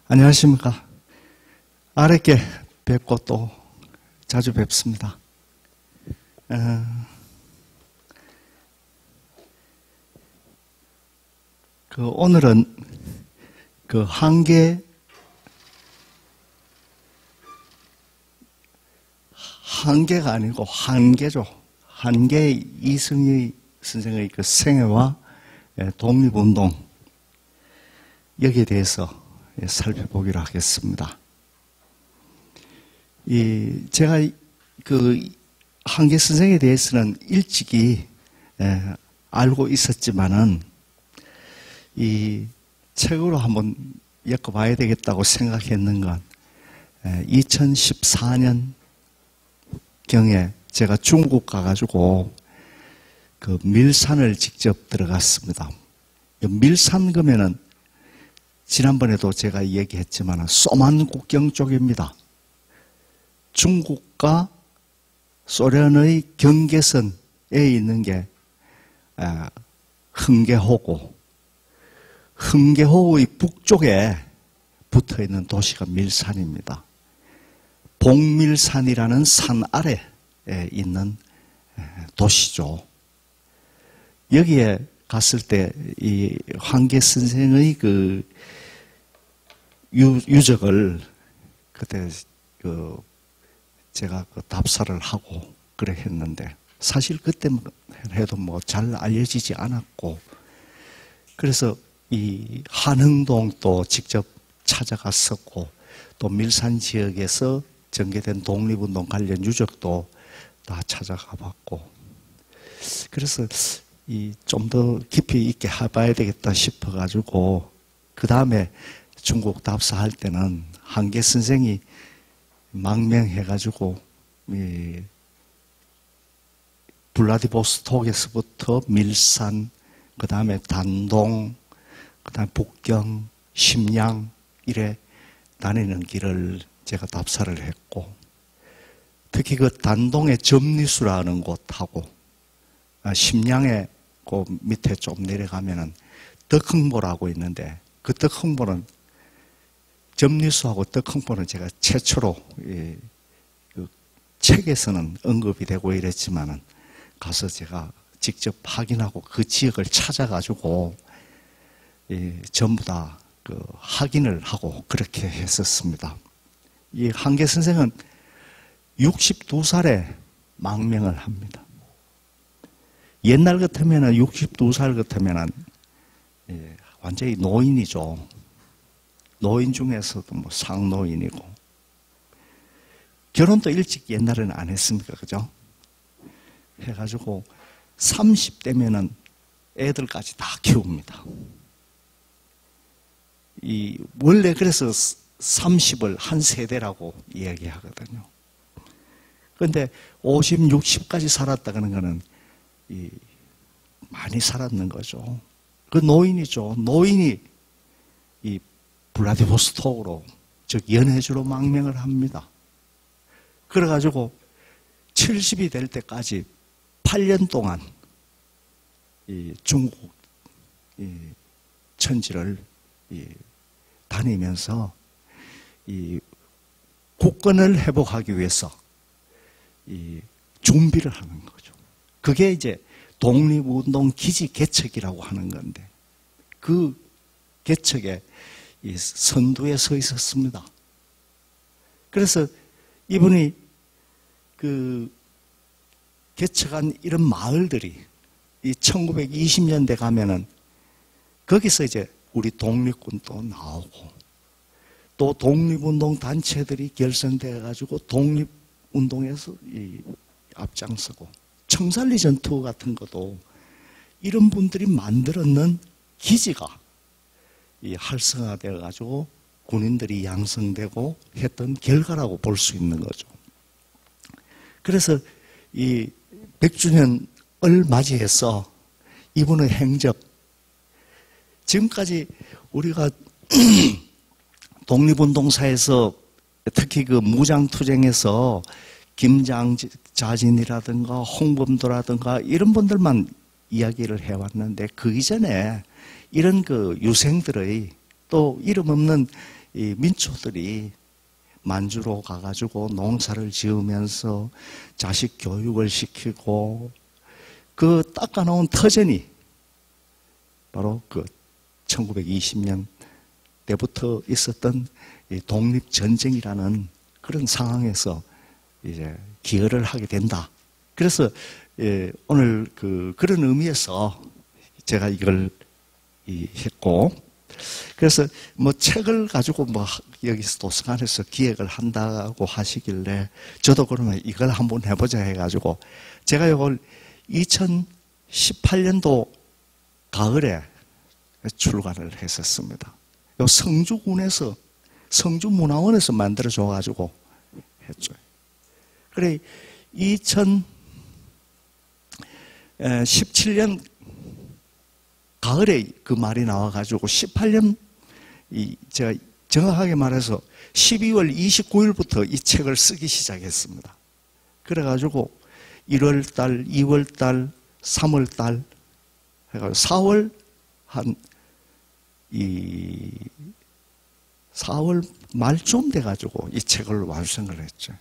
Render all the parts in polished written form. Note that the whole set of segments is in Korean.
안녕하십니까. 아랫게 뵙고 또 자주 뵙습니다. 오늘은 한계가 아니고 한계죠. 한계 이승희 선생의 생애와 독립운동, 여기에 대해서 살펴보기로 하겠습니다. 제가 한계 선생에 대해서는 일찍이 알고 있었지만은 이 책으로 한번 엮어봐야 되겠다고 생각했는 건 2014년 경에 제가 중국 가가지고 밀산을 직접 들어갔습니다. 밀산 그러면은 지난번에도 제가 얘기했지만 소만 국경 쪽입니다. 중국과 소련의 경계선에 있는 게 흥계호고, 흥계호의 북쪽에 붙어있는 도시가 밀산입니다. 봉밀산이라는 산 아래에 있는 도시죠. 여기에 갔을 때 이 한계 선생의 유적을 그때 제가 답사를 하고 그래 했는데, 사실 그때만 해도 잘 알려지지 않았고, 그래서 이 한흥동도 직접 찾아갔었고, 또 밀산 지역에서 전개된 독립운동 관련 유적도 다 찾아가 봤고, 그래서 좀 더 깊이 있게 해봐야 되겠다 싶어가지고, 그 다음에 중국 답사할 때는 한계 선생이 망명해가지고 블라디보스톡에서부터 밀산, 그 다음에 단동, 그 다음에 북경, 심양 이래 다니는 길을 제가 답사를 했고, 특히 단동의 점리수라는 곳하고 심양의 그 밑에 좀 내려가면은 덕흥보라고 있는데, 그 덕흥보는 점리수하고 덕흥보는 제가 최초로 책에서는 언급이 되고 이랬지만은 가서 제가 직접 확인하고 그 지역을 찾아가지고 전부 다 확인을 하고 그렇게 했었습니다. 이 한계 선생은 62살에 망명을 합니다. 옛날 같으면은 62살 같으면은 완전히 노인이죠. 노인 중에서도 상노인이고, 결혼도 일찍 옛날에는 안 했습니까? 그죠? 해가지고 30대면은 애들까지 다 키웁니다. 원래 그래서 30을 한 세대라고 이야기하거든요. 그런데 50, 60까지 살았다는 거는 많이 살았는 거죠. 그 노인이죠. 노인이 블라디보스톡으로, 즉 연해주로 망명을 합니다. 그래가지고 70이 될 때까지 8년 동안 중국 천지를 다니면서 국권을 회복하기 위해서 준비를 하는 거죠. 그게 이제 독립운동 기지 개척이라고 하는 건데, 그 개척에 선두에 서 있었습니다. 그래서 이분이 개척한 이런 마을들이 1920년대 가면은 거기서 이제 우리 독립군도 나오고, 또 독립운동 단체들이 결성되어가지고 독립운동에서 앞장서고, 청산리 전투 같은 것도 이런 분들이 만들었는 기지가 활성화되어가지고 군인들이 양성되고 했던 결과라고 볼 수 있는 거죠. 그래서 이 100주년을 맞이해서 이분의 행적, 지금까지 우리가 독립운동사에서 특히 무장투쟁에서 김장자진이라든가 홍범도라든가 이런 분들만 이야기를 해왔는데, 그 이전에 이런 유생들의 또 이름 없는 이 민초들이 만주로 가가지고 농사를 지으면서 자식 교육을 시키고 그 닦아놓은 터전이 바로 그 1920년 때부터 있었던 독립전쟁이라는 그런 상황에서 이제 기여를 하게 된다. 그래서 오늘 그런 의미에서 제가 이걸 했고, 그래서 뭐 책을 가지고 뭐 여기서 도서관에서 기획을 한다고 하시길래 저도 그러면 이걸 한번 해보자 해가지고 제가 이걸 2018년도 가을에 출간을 했었습니다. 요 성주군에서 성주문화원에서 만들어줘가지고 했죠. 그래 2017년 가을에 그 말이 나와가지고 18년 제가 정확하게 말해서 12월 29일부터 이 책을 쓰기 시작했습니다. 그래가지고 1월달, 2월달, 3월달 해가지고 4월 4월 말쯤 돼가지고 이 책을 완성을 했죠.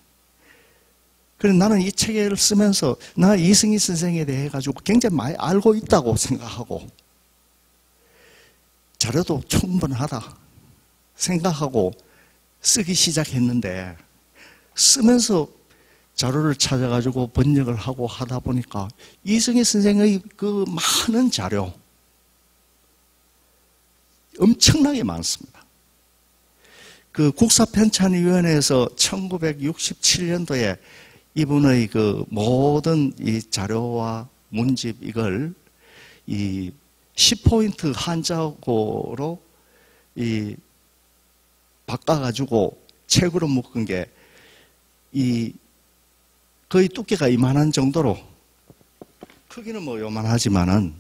그래서 나는 이 책을 쓰면서 나 이승희 선생에 대해 가지고 굉장히 많이 알고 있다고 생각하고 자료도 충분하다 생각하고 쓰기 시작했는데 쓰면서 자료를 찾아가지고 번역을 하고 하다 보니까 이승희 선생의 그 많은 자료 엄청나게 많습니다. 그 국사편찬위원회에서 1967년도에 이분의 그 모든 이 자료와 문집 이걸 이 10포인트 한자어로 이 바꿔가지고 책으로 묶은 게 이 거의 두께가 이만한 정도로 크기는 뭐 요만하지만은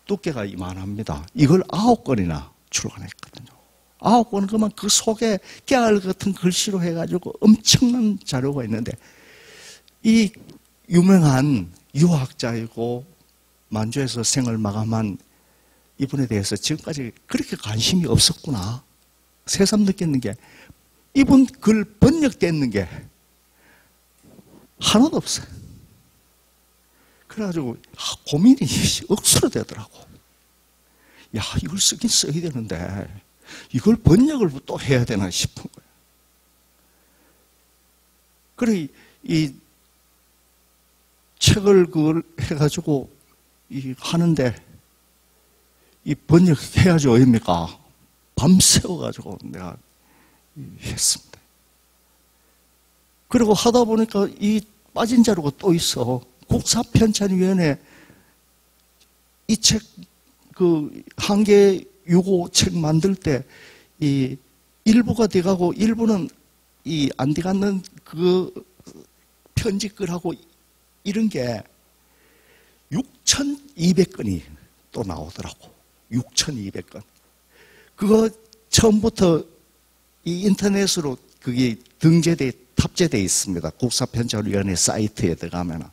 두께가 이만합니다. 이걸 9권이나 출간했거든요. 9권 그러면 그 속에 깨알 같은 글씨로 해가지고 엄청난 자료가 있는데 이 유명한 유학자이고 만주에서 생을 마감한 이분에 대해서 지금까지 그렇게 관심이 없었구나. 새삼 느꼈는 게 이분 글 번역됐는 게 하나도 없어요. 그래가지고 고민이 억수로 되더라고. 야, 이걸 쓰긴 써야 되는데 이걸 번역을 또 해야 되나 싶은 거예요. 그래 이 책을 그걸 해가지고 하는데 이 번역해야죠, 아닙니까? 밤새워가지고 내가 했습니다. 그리고 하다 보니까 이 빠진 자료가 또 있어. 국사편찬위원회 이 책, 그 한계 유고 책 만들 때 이 일부가 돼가고 일부는 이 안 돼가는 그 편집글하고 이런 게 6,200건이 또 나오더라고. 6,200건. 그거 처음부터 이 인터넷으로 그게 탑재되어 있습니다. 국사편찬위원회 사이트에 들어가면.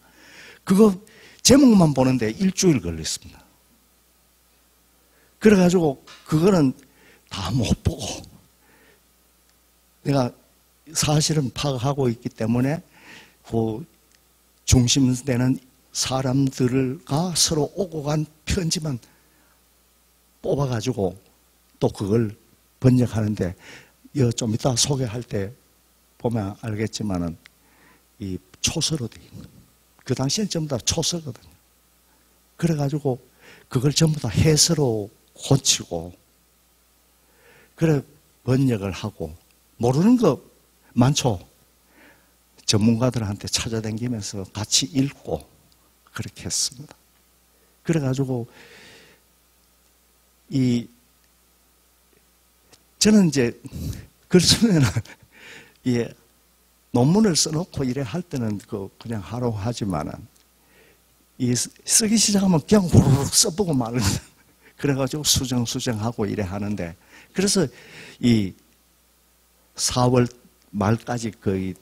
그거 제목만 보는데 일주일 걸렸습니다. 그래가지고 그거는 다 못 보고 내가 사실은 파악하고 있기 때문에 그 중심되는 사람들과 서로 오고 간 편지만 뽑아가지고 또 그걸 번역하는데 좀 이따 소개할 때 보면 알겠지만은 이 초서로 돼 있는 그 당시엔 전부 다 초서거든요. 그래가지고 그걸 전부 다 해서로 고치고 그래 번역을 하고 모르는 거 많죠. 전문가들한테 찾아다니면서 같이 읽고 그렇게 했습니다. 그래가지고 저는 이제 글 쓰면은 논문을 써놓고 이래 할 때는 그냥 하루 하지만은 쓰기 시작하면 그냥 후루룩 써보고 말는 그래가지고 수정하고 이래 하는데 그래서 이 4월 말까지 거의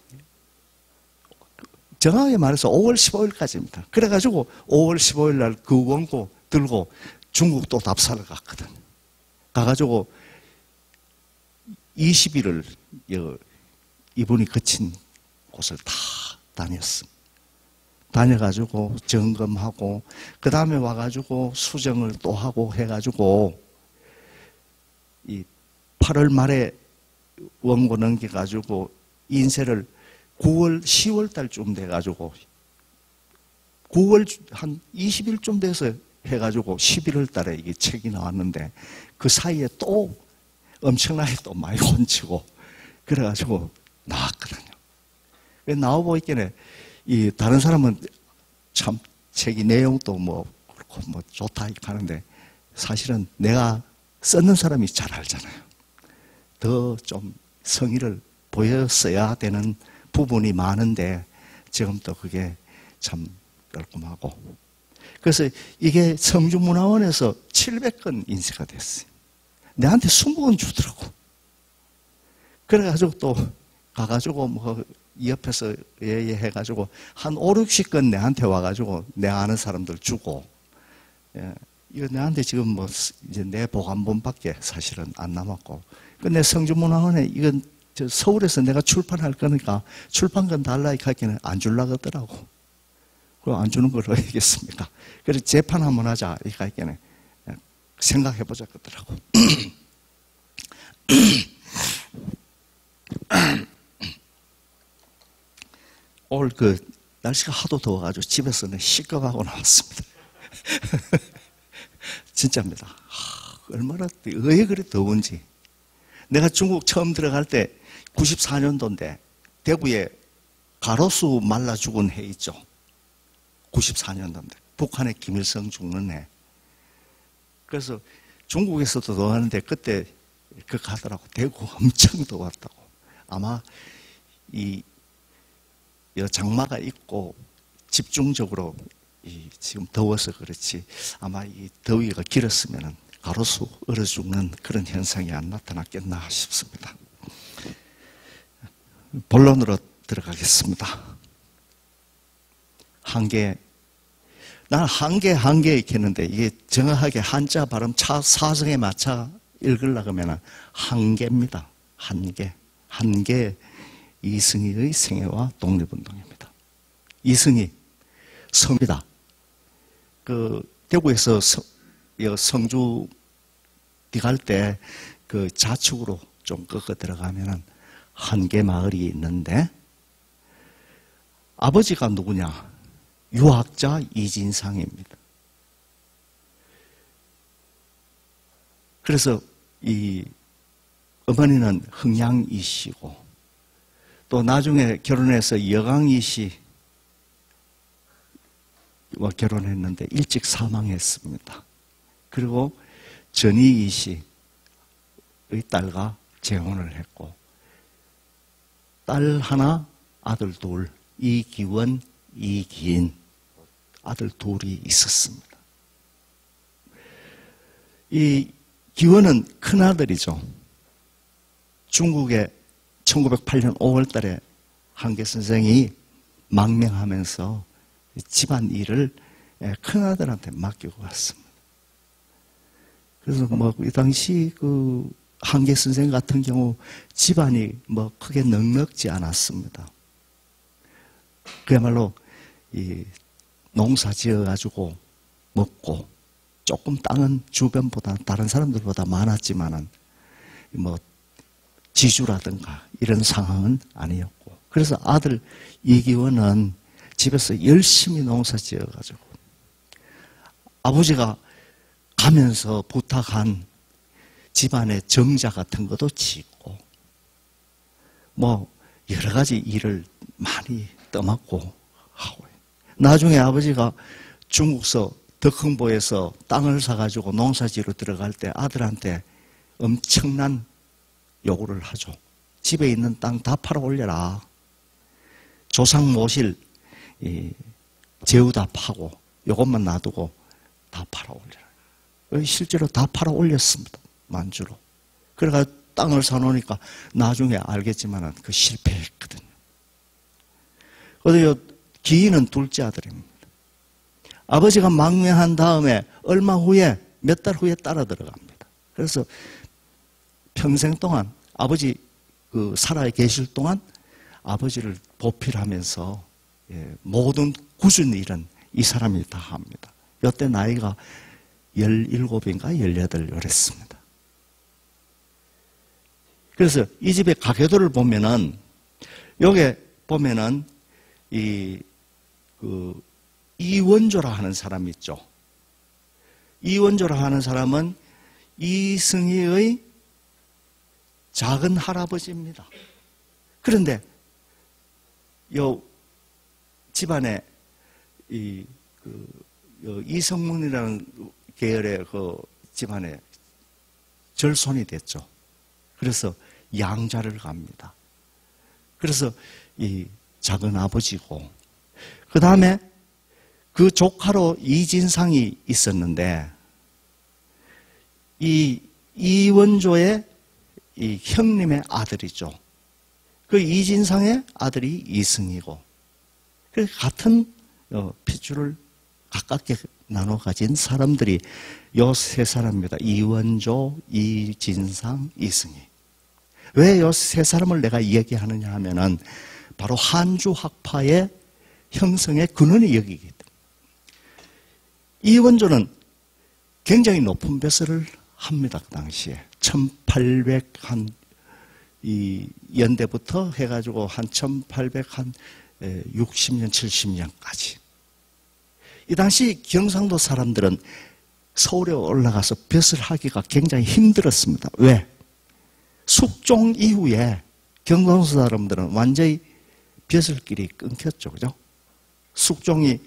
정확하게 말해서 5월 15일까지입니다. 그래가지고 5월 15일 날 그 원고 들고 중국 또 답사를 갔거든. 가가지고 20일을 이분이 거친 곳을 다 다녔습니다. 다녀가지고 점검하고 그 다음에 와가지고 수정을 또 하고 해가지고 이 8월 말에 원고 넘겨가지고 인쇄를 9월, 10월 달쯤 돼가지고 9월 한 20일쯤 돼서 해가지고 11월 달에 이게 책이 나왔는데 그 사이에 또 엄청나게 또 많이 혼치고 그래가지고 나왔거든요. 나와보니까 이 다른 사람은 참 책이 내용도 뭐 그렇고 뭐 좋다 이렇게 하는데 사실은 내가 쓰는 사람이 잘 알잖아요. 더 좀 성의를 보였어야 되는 부분이 많은데 지금 또 그게 참 깔끔하고 그래서 이게 성주문화원에서 700건 인쇄가 됐어요. 내한테 20건 주더라고. 그래가지고 또 가가지고 뭐 옆에서 해가지고 한 5, 60건 내한테 와가지고 내가 아는 사람들 주고 이거 내한테 지금 뭐 이제 내 보관본밖에 사실은 안 남았고 근데 성주문화원에 이건 서울에서 내가 출판할 거니까 출판권 달라 이렇게 하기는 안 주려고 하더라고. 그거 안 주는 걸로 하겠습니까? 그래서 재판 한번 하자 이렇게 하기는 생각해보자 그러더라고. 오늘 그 날씨가 하도 더워가지고 집에서는 시급하고 나왔습니다. 진짜입니다. 얼마나 왜 그리 더운지. 내가 중국 처음 들어갈 때 94년도인데 대구에 가로수 말라 죽은 해 있죠. 94년도인데 북한의 김일성 죽는 해. 그래서 중국에서도 더웠는데 그때 그 가더라고. 대구 엄청 더웠다고. 아마 이 장마가 있고 집중적으로 지금 더워서 그렇지 아마 이 더위가 길었으면 가로수 얼어 죽는 그런 현상이 안 나타났겠나 싶습니다. 본론으로 들어가겠습니다. 한계. 나는 한계 이렇게 했는데 이게 정확하게 한자 발음 사성에 맞춰 읽으려고 하면 한계입니다. 한계. 이승희의 생애와 독립운동입니다. 이승희, 성이다. 그, 대구에서 성주 갈 때 그 좌측으로 좀 꺾어 들어가면은 한계 마을이 있는데 아버지가 누구냐? 유학자 이진상입니다. 그래서 이 어머니는 흥양이 씨고 또 나중에 결혼해서 여강이 씨와 결혼했는데 일찍 사망했습니다. 그리고 전희이 씨의 딸과 재혼을 했고 딸 하나, 아들 둘, 이기원, 이기인 아들 둘이 있었습니다. 이 기원은 큰아들이죠. 중국에 1908년 5월 달에 한계 선생이 망명하면서 집안 일을 큰아들한테 맡기고 갔습니다. 그래서 뭐 이 당시 그 한계 선생 같은 경우 집안이 뭐 크게 넉넉지 않았습니다. 그야말로 이 농사 지어가지고 먹고 조금 땅은 주변보다 다른 사람들보다 많았지만은 뭐 지주라든가 이런 상황은 아니었고 그래서 아들 이기원은 집에서 열심히 농사 지어가지고 아버지가 가면서 부탁한 집안의 정자 같은 것도 짓고 뭐 여러 가지 일을 많이 떠맡고 하고 나중에 아버지가 중국서 덕흥보에서 땅을 사가지고 농사지로 들어갈 때 아들한테 엄청난 요구를 하죠. 집에 있는 땅 다 팔아 올려라. 조상 모실 재우 다 파고 요것만 놔두고 다 팔아 올려라. 실제로 다 팔아 올렸습니다. 만주로. 그래가 땅을 사놓으니까 나중에 알겠지만 그 실패했거든요. 그래서 기인은 둘째 아들입니다. 아버지가 망명한 다음에 얼마 후에 몇 달 후에 따라 들어갑니다. 그래서 평생 동안 아버지 살아 계실 동안 아버지를 보필하면서 모든 굳은 일은 이 사람이 다 합니다. 이때 나이가 17인가 18 이랬습니다. 그래서 이 집의 가계도를 보면은 여기 보면은 이원조라 하는 사람이 있죠. 이원조라 하는 사람은 이승희의 작은 할아버지입니다. 그런데 요 집안에 이성문이라는 계열의 그 집안에 절손이 됐죠. 그래서 양자를 갑니다. 그래서 이 작은 아버지고, 그 다음에 그 조카로 이진상이 있었는데, 이원조의 이 형님의 아들이죠. 그 이진상의 아들이 이승이고, 같은 핏줄을 가깝게 나눠 가진 사람들이 요 세 사람입니다. 이원조, 이진상, 이승이. 왜 요 세 사람을 내가 얘기하느냐 하면은 바로 한주 학파의 형성의 근원이 여기기 때문에. 이원조는 굉장히 높은 벼슬을 합니다. 그 당시에 1800 연대부터 해가지고 한 1860년 70년까지. 이 당시 경상도 사람들은 서울에 올라가서 벼슬 하기가 굉장히 힘들었습니다. 왜? 숙종 이후에 경상도 사람들은 완전히 벼슬길이 끊겼죠. 그죠? 숙종이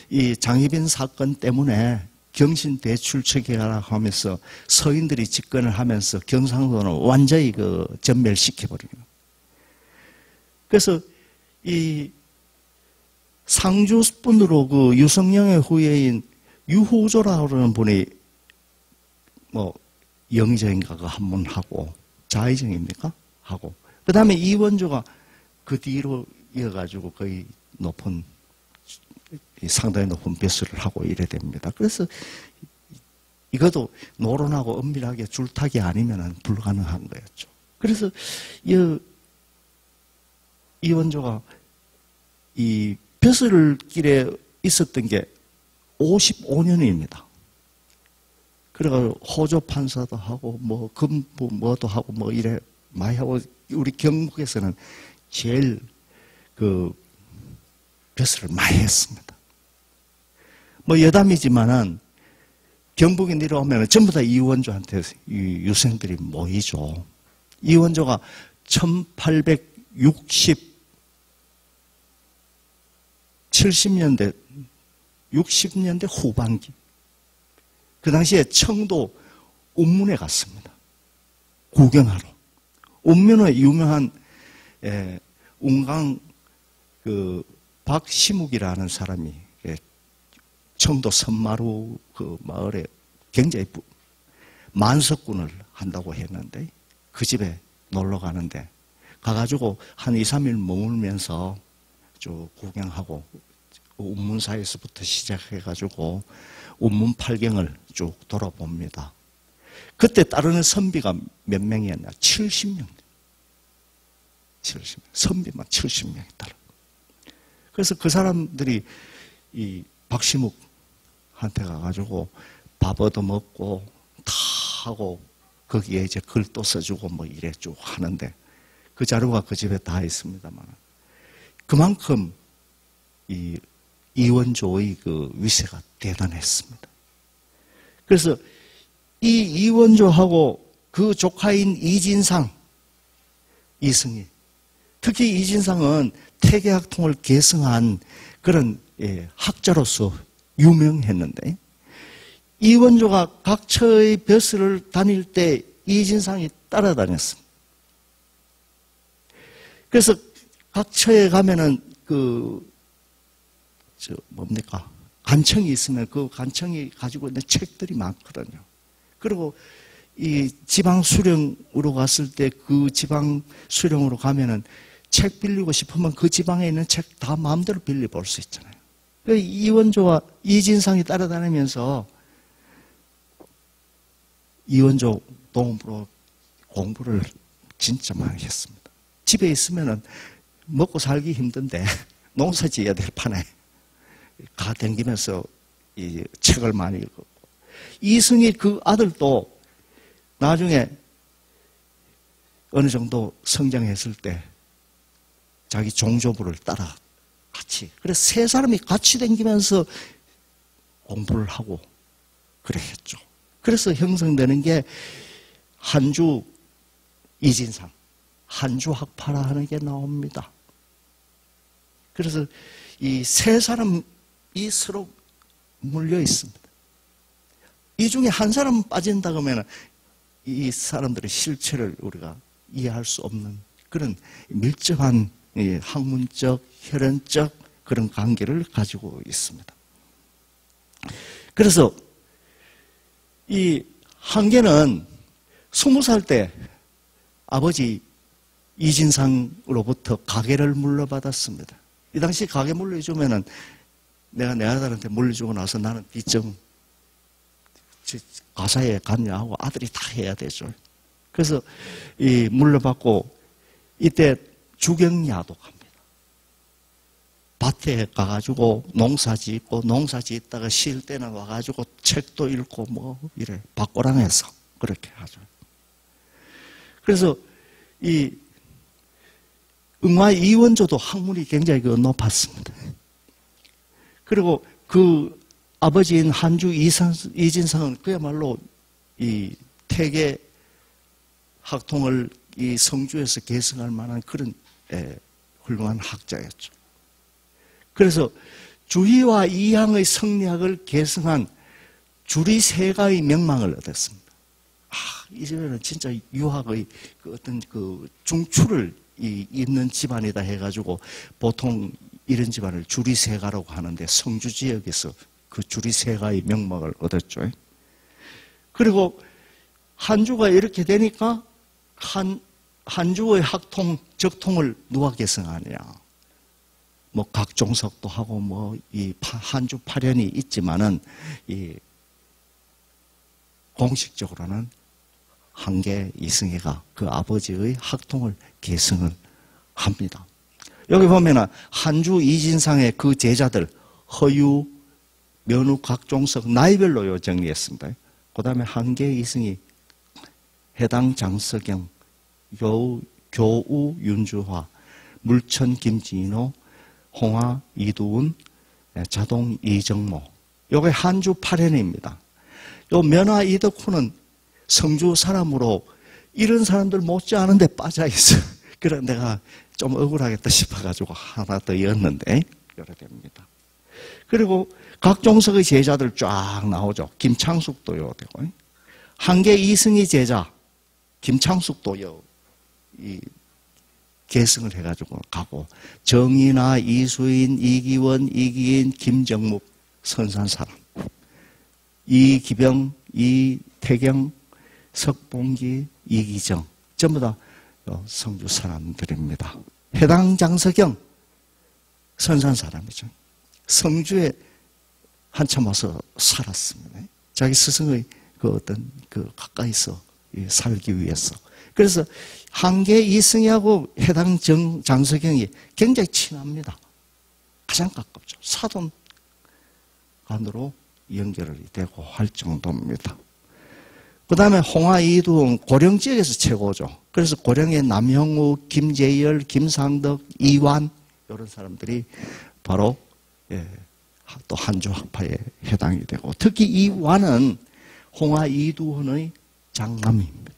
이 장희빈 사건 때문에 경신 대출처기라고 하면서 서인들이 집권을 하면서 경상도는 완전히 전멸시켜버립니다. 그래서 이 상주분으로 유성령의 후예인 유후조라고 하는 분이 영의정인가 한 분 하고, 자의정입니까? 하고, 그 다음에 이원조가 그 뒤로 이어가지고 거의 상당히 높은 벼슬을 하고 이래 됩니다. 그래서 이것도 노론하고 엄밀하게 줄타기 아니면 불가능한 거였죠. 그래서 이원조가 이 벼슬길에 있었던 게 55년입니다. 그래가지고 호조 판사도 하고 뭐도 하고 이래 많이 하고, 우리 경북에서는 제일 벼슬을 많이 했습니다. 여담이지만은 경북에 내려오면 전부 다 이원조한테 유생들이 모이죠. 이원조가 70년대 60년대 후반기, 그 당시에 청도 운문에 갔습니다. 구경하러. 운문에 유명한 운강 박시묵이라는 사람이 청도 선마루 마을에 굉장히 만석군을 한다고 했는데, 그 집에 놀러 가는데 가가지고 한 2, 3일 머물면서 쭉 구경하고, 운문사에서부터 시작해가지고 운문 8경을 쭉 돌아봅니다. 그때 따르는 선비가 몇 명이었나? 70명. 선비만 70명이 따라. 그래서 그 사람들이 이 박시묵한테 가가지고 밥 얻어먹고 다 하고, 거기에 이제 글도 써주고 이래 쭉 하는데, 그 자료가 그 집에 다 있습니다만, 그만큼 이원조의 위세가 대단했습니다. 그래서 이 이원조하고 그 조카인 이진상, 이승희, 특히 이진상은 태계학통을 계승한 그런 학자로서 유명했는데, 이원조가 각처의 벼슬을 다닐 때 이진상이 따라다녔습니다. 그래서 각처에 가면은 간청이 있으면 그 간청이 가지고 있는 책들이 많거든요. 그리고 이 지방 수령으로 갔을 때 그 지방 수령으로 가면은 책 빌리고 싶으면 그 지방에 있는 책 다 마음대로 빌려 볼 수 있잖아요. 이원조와 이진상이 따라다니면서 이원조 도움으로 공부를 진짜 많이 했습니다. 집에 있으면은 먹고 살기 힘든데 농사 지어야 될 판에 가 댕기면서 이 책을 많이 읽었고, 이승희 그 아들도 나중에 어느 정도 성장했을 때 자기 종조부를 따라 같이, 그래서 세 사람이 같이 댕기면서 공부를 하고 그래 했죠. 그래서 형성되는 게 한주 이진상, 한주 학파라 하는 게 나옵니다. 그래서 이 세 사람이 서로 물려 있습니다. 이 중에 한 사람 빠진다 그러면 이 사람들의 실체를 우리가 이해할 수 없는 그런 밀접한 학문적, 혈연적 그런 관계를 가지고 있습니다. 그래서 이 한계는 20살 때 아버지 이진상으로부터 가계를 물려받았습니다. 이 당시 가계 물려주면은 내가 내 아들한테 물려주고 나서 나는 빚좀 가사에 갔냐하고 아들이 다 해야 되죠. 그래서 이 물려받고 이때 주경야도 갑니다. 밭에 가가지고 농사 짓고 농사 짓다가 쉴 때는 와가지고 책도 읽고 뭐 이래 밭고랑에서 그렇게 하죠. 그래서 이 응화 이원조도 학문이 굉장히 높았습니다. 그리고 그 아버지인 한주 이진상은 그야말로 이 태계 학통을 이 성주에서 계승할 만한 그런 훌륭한 학자였죠. 그래서 주희와 이향의 성리학을 계승한 주리세가의 명망을 얻었습니다. 이제는 진짜 유학의 그 어떤 그 중추를 잇는 집안이다 해가지고 보통 이런 집안을 주리세가라고 하는데 성주 지역에서 그 주리세가의 명망을 얻었죠. 그리고 한주가 이렇게 되니까 한주의 학통, 적통을 누가 계승하느냐. 뭐 각종석도 하고 뭐 이 한주 파련이 있지만은 이 공식적으로는 한계 이승희가 그 아버지의 학통을 계승을 합니다. 여기 보면은 한주 이진상의 그 제자들 허유, 면우, 각종석 나이별로 정리했습니다. 그 다음에 한계 이승희, 해당 장석영, 교우 윤주화, 물천 김진호, 홍화 이두운, 자동 이정모. 요게 한주 8회입니다. 요 면화 이덕후는 성주 사람으로 이런 사람들 못지않은데 빠져있어요. 그래 내가 좀 억울하겠다 싶어가지고 하나 더 였는데 이렇게 됩니다. 그리고 각종석의 제자들 쫙 나오죠. 김창숙도 되고 한계 이승희 제자 김창숙도 이 계승을 해가지고 가고 정인아, 이수인, 이기원, 이기인, 김정묵 선산사람 이기병, 이태경, 석봉기, 이기정 전부 다 성주 사람들입니다. 해당 장석영 선산 사람이죠. 성주에 한참 와서 살았습니다. 자기 스승의 그 어떤 그 가까이서 살기 위해서. 그래서 한계 이승희하고 해당 장석영이 굉장히 친합니다. 가장 가깝죠. 사돈간으로 연결이 되고 할 정도입니다. 그 다음에 홍화 이두은 고령 지역에서 최고죠. 그래서 고령의 남형우, 김재열, 김상덕, 이완 이런 사람들이 바로 또 한주 학파에 해당이 되고 특히 이완은 홍화 이두은의 장남입니다.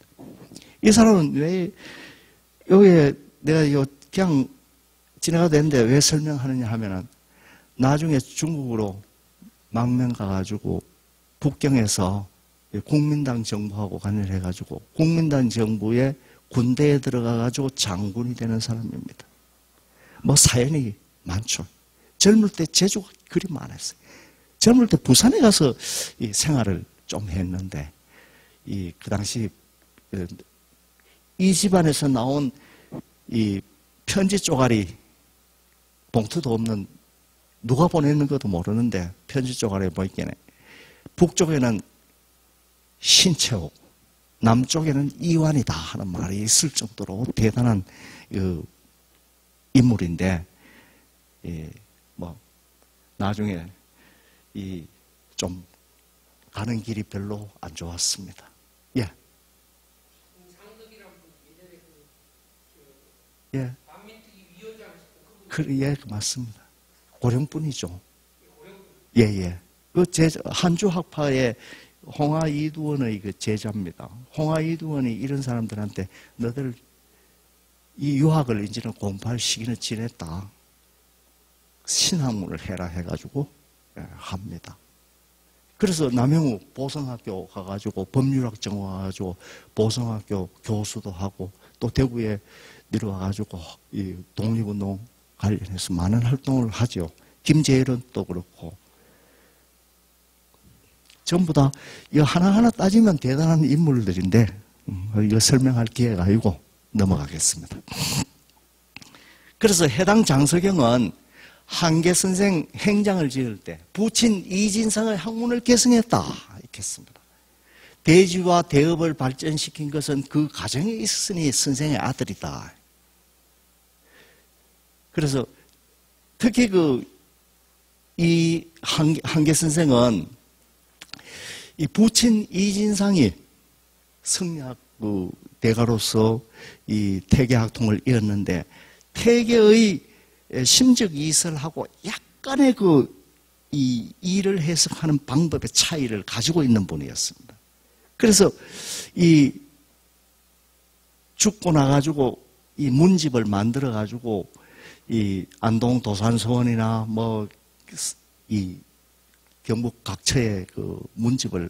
이 사람은 왜 여기에 내가 그냥 지나가도 되는데 왜 설명하느냐 하면은 나중에 중국으로 망명 가가지고 북경에서 국민당 정부하고 관여해가지고 국민당 정부의 군대에 들어가가지고 장군이 되는 사람입니다. 뭐 사연이 많죠. 젊을 때 제주가 그리 많았어요. 젊을 때 부산에 가서 이 생활을 좀 했는데 그 당시 이 집안에서 나온 이 편지 쪼가리 봉투도 없는 누가 보냈는 것도 모르는데 편지 쪼가리에 뭐 있겠네. 북쪽에는 신채옥, 남쪽에는 이완이다 하는 말이 있을 정도로 대단한 인물인데, 나중에 좀 가는 길이 별로 안 좋았습니다. 예. 예. 예, 맞습니다. 고령뿐이죠. 예. 한주학파의 홍하 이두원의 그 제자입니다. 홍하 이두원이 이런 사람들한테 너들 이 유학을 이제는 공부할 시기는 지냈다. 신학문을 해라 해가지고 합니다. 그래서 남영우 보성학교 가가지고 법률학 전공해가지고 보성학교 교수도 하고 또 대구에 내려와가지고 이 독립운동 관련해서 많은 활동을 하죠. 김재일은 또 그렇고. 전부 다 이거 하나하나 따지면 대단한 인물들인데 이거 설명할 기회가 아니고 넘어가겠습니다. 그래서 해당 장서경은 한계 선생 행장을 지을 때 부친 이진상의 학문을 개성했다 이렇게 했습니다. 대지와 대업을 발전시킨 것은 그 과정에 있었으니 선생의 아들이다. 그래서 특히 이 한계 선생은 이 부친 이진상이 성리학 대가로서 이 태계학통을 이었는데 태계의 심적 이설하고 약간의 이 일을 해석하는 방법의 차이를 가지고 있는 분이었습니다. 그래서 이 죽고 나가지고 이 문집을 만들어 가지고 이 안동 도산서원이나 이 경북 각처에 그 문집을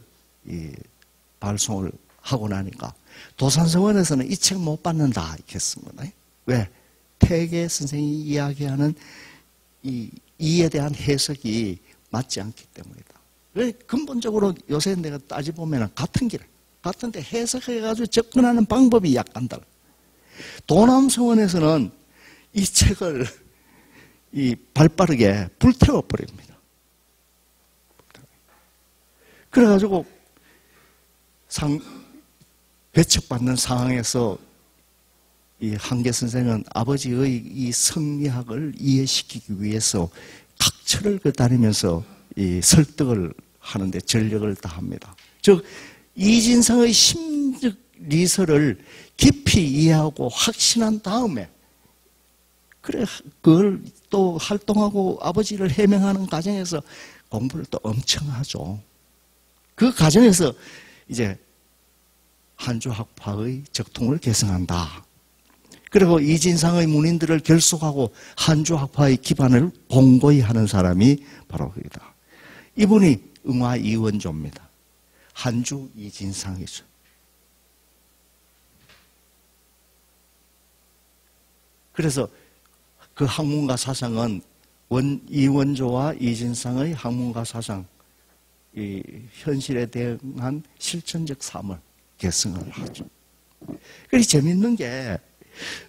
발송을 하고 나니까 도산서원에서는 이 책 못 받는다 이렇게 했습니다. 왜? 태계 선생이 이야기하는 이에 대한 해석이 맞지 않기 때문이다. 왜? 근본적으로 요새 내가 따져보면 같은데 해석해가지고 접근하는 방법이 약간 달라. 도남서원에서는 이 책을 발빠르게 불태워버립니다. 그래가지고 배척받는 상황에서 이 한계 선생은 아버지의 이 성리학을 이해시키기 위해서 각처를 다니면서 이 설득을 하는데 전력을 다합니다. 즉 이진상의 심적 리설을 깊이 이해하고 확신한 다음에 그걸 또 활동하고 아버지를 해명하는 과정에서 공부를 또 엄청 하죠. 그 과정에서 이제 한주학파의 적통을 개성한다. 그리고 이진상의 문인들을 결속하고 한주학파의 기반을 공고히 하는 사람이 바로 그이다. 이분이 응화 이원조입니다. 한주 이진상이죠. 그래서 그 학문가 사상은 이원조와 이진상의 학문가 사상, 이 현실에 대한 실천적 삶을 개성을 하죠. 그리고 재밌는 게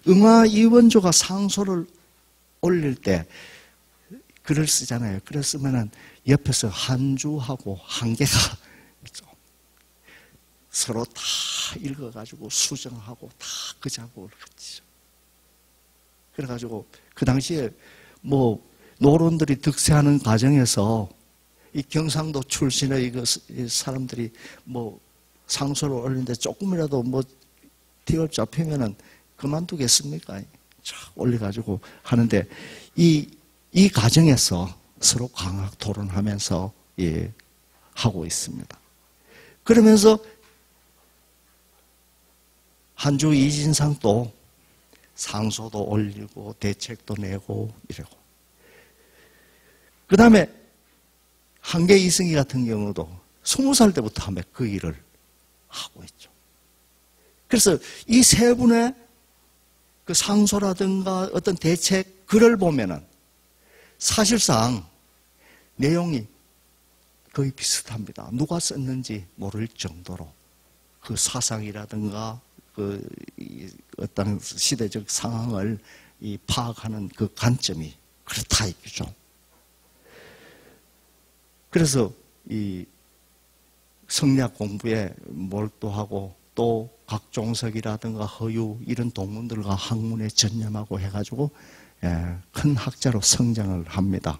응화 이원조가 상소를 올릴 때 글을 쓰잖아요. 글을 쓰면은 옆에서 한주하고 한계가 있죠. 서로 다 읽어가지고 수정하고 다 그 작업을 하죠. 그래가지고 그 당시에 노론들이 득세하는 과정에서 이 경상도 출신의 사람들이 상소를 올리는데 조금이라도 뒤업 잡히면은 그만두겠습니까? 쫙 올려가지고 하는데 이 과정에서 서로 강학 토론하면서 하고 있습니다. 그러면서 한주 이진상도 상소도 올리고 대책도 내고 이러고 그 다음에 한계 이승희 같은 경우도 20살 때부터 하면 그 일을 하고 있죠. 그래서 이 세 분의 그 상소라든가 어떤 대책 글을 보면은 사실상 내용이 거의 비슷합니다. 누가 썼는지 모를 정도로 그 사상이라든가 그 어떤 시대적 상황을 파악하는 그 관점이 그렇다 이거죠. 그래서 이 성리학 공부에 몰두하고 또 각종석이라든가 허유 이런 동문들과 학문에 전념하고 해가지고 큰 학자로 성장을 합니다.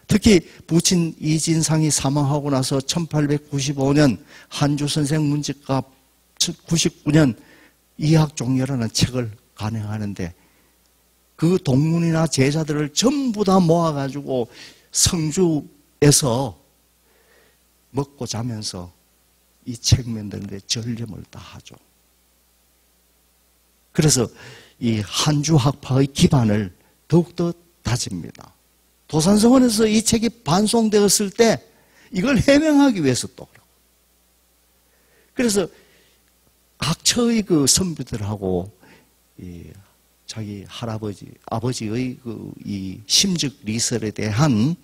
특히 부친 이진상이 사망하고 나서 1895년 한주 선생 문집과 99년 이학종려라는 책을 간행하는데 그 동문이나 제자들을 전부 다 모아가지고 성주에서 먹고 자면서 이 책 만드는데 전념을 다하죠. 그래서 이 한주 학파의 기반을 더욱더 다집니다. 도산서원에서 이 책이 반송되었을 때 이걸 해명하기 위해서 또 그러고. 그래서 각처의 그 선비들하고 자기 할아버지, 아버지의 이 심즉 리설에 대한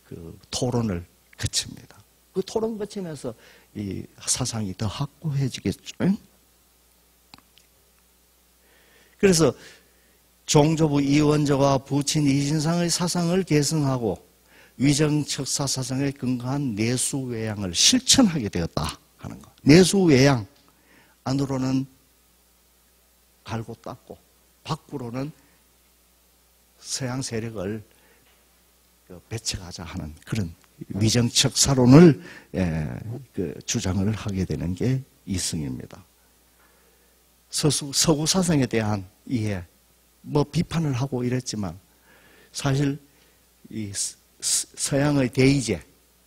그 토론을 거칩니다. 그 토론 거치면서 이 사상이 더 확고해지겠죠. 그래서 종조부 이원저가 부친 이진상의 사상을 계승하고 위정척사 사상에 근거한 내수외양을 실천하게 되었다 하는 거. 내수외양, 안으로는 갈고 닦고 밖으로는 서양 세력을 배척하자 하는 그런 위정척사론을 주장을 하게 되는 게 이승입니다. 서구 사상에 대한 이해, 비판을 하고 이랬지만 사실 이 서양의 대의제,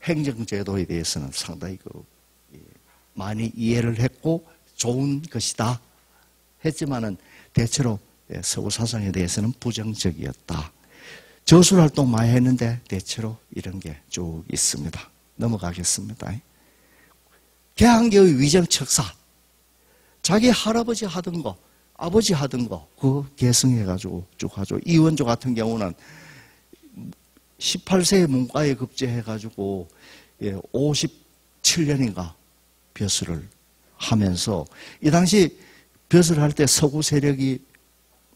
행정제도에 대해서는 상당히 많이 이해를 했고 좋은 것이다 했지만은 대체로 서구 사상에 대해서는 부정적이었다. 저술활동 많이 했는데 대체로 이런 게 쭉 있습니다. 넘어가겠습니다. 개항교의 위정척사, 자기 할아버지 하던 거, 아버지 하던 거 그거 계승해가지고 쭉 하죠. 이원조 같은 경우는 18세에 문과에 급제해가지고 57년인가 벼슬을 하면서 이 당시 벼슬을 할 때 서구 세력이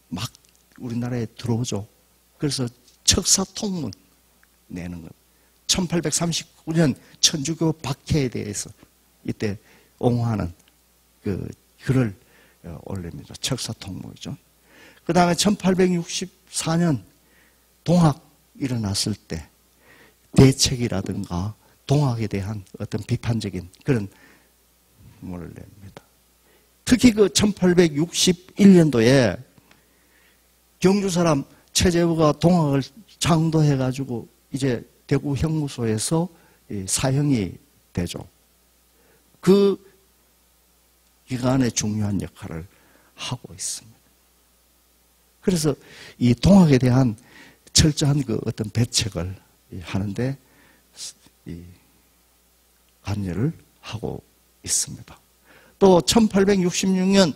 막 우리나라에 들어오죠. 그래서 척사통문 내는 것. 1839년 천주교 박해에 대해서 이때 옹호하는 그 글을 올립니다. 척사통문이죠. 그 다음에 1864년 동학 일어났을 때 대책이라든가 동학에 대한 어떤 비판적인 그런 문을 냅니다. 특히 그 1861년도에 경주 사람 최재우가 동학을 창도해가지고 이제 대구 형무소에서 사형이 되죠. 그 기간에 중요한 역할을 하고 있습니다. 그래서 이 동학에 대한 철저한 그 어떤 배척을 하는데 관여를 하고 있습니다. 또 1866년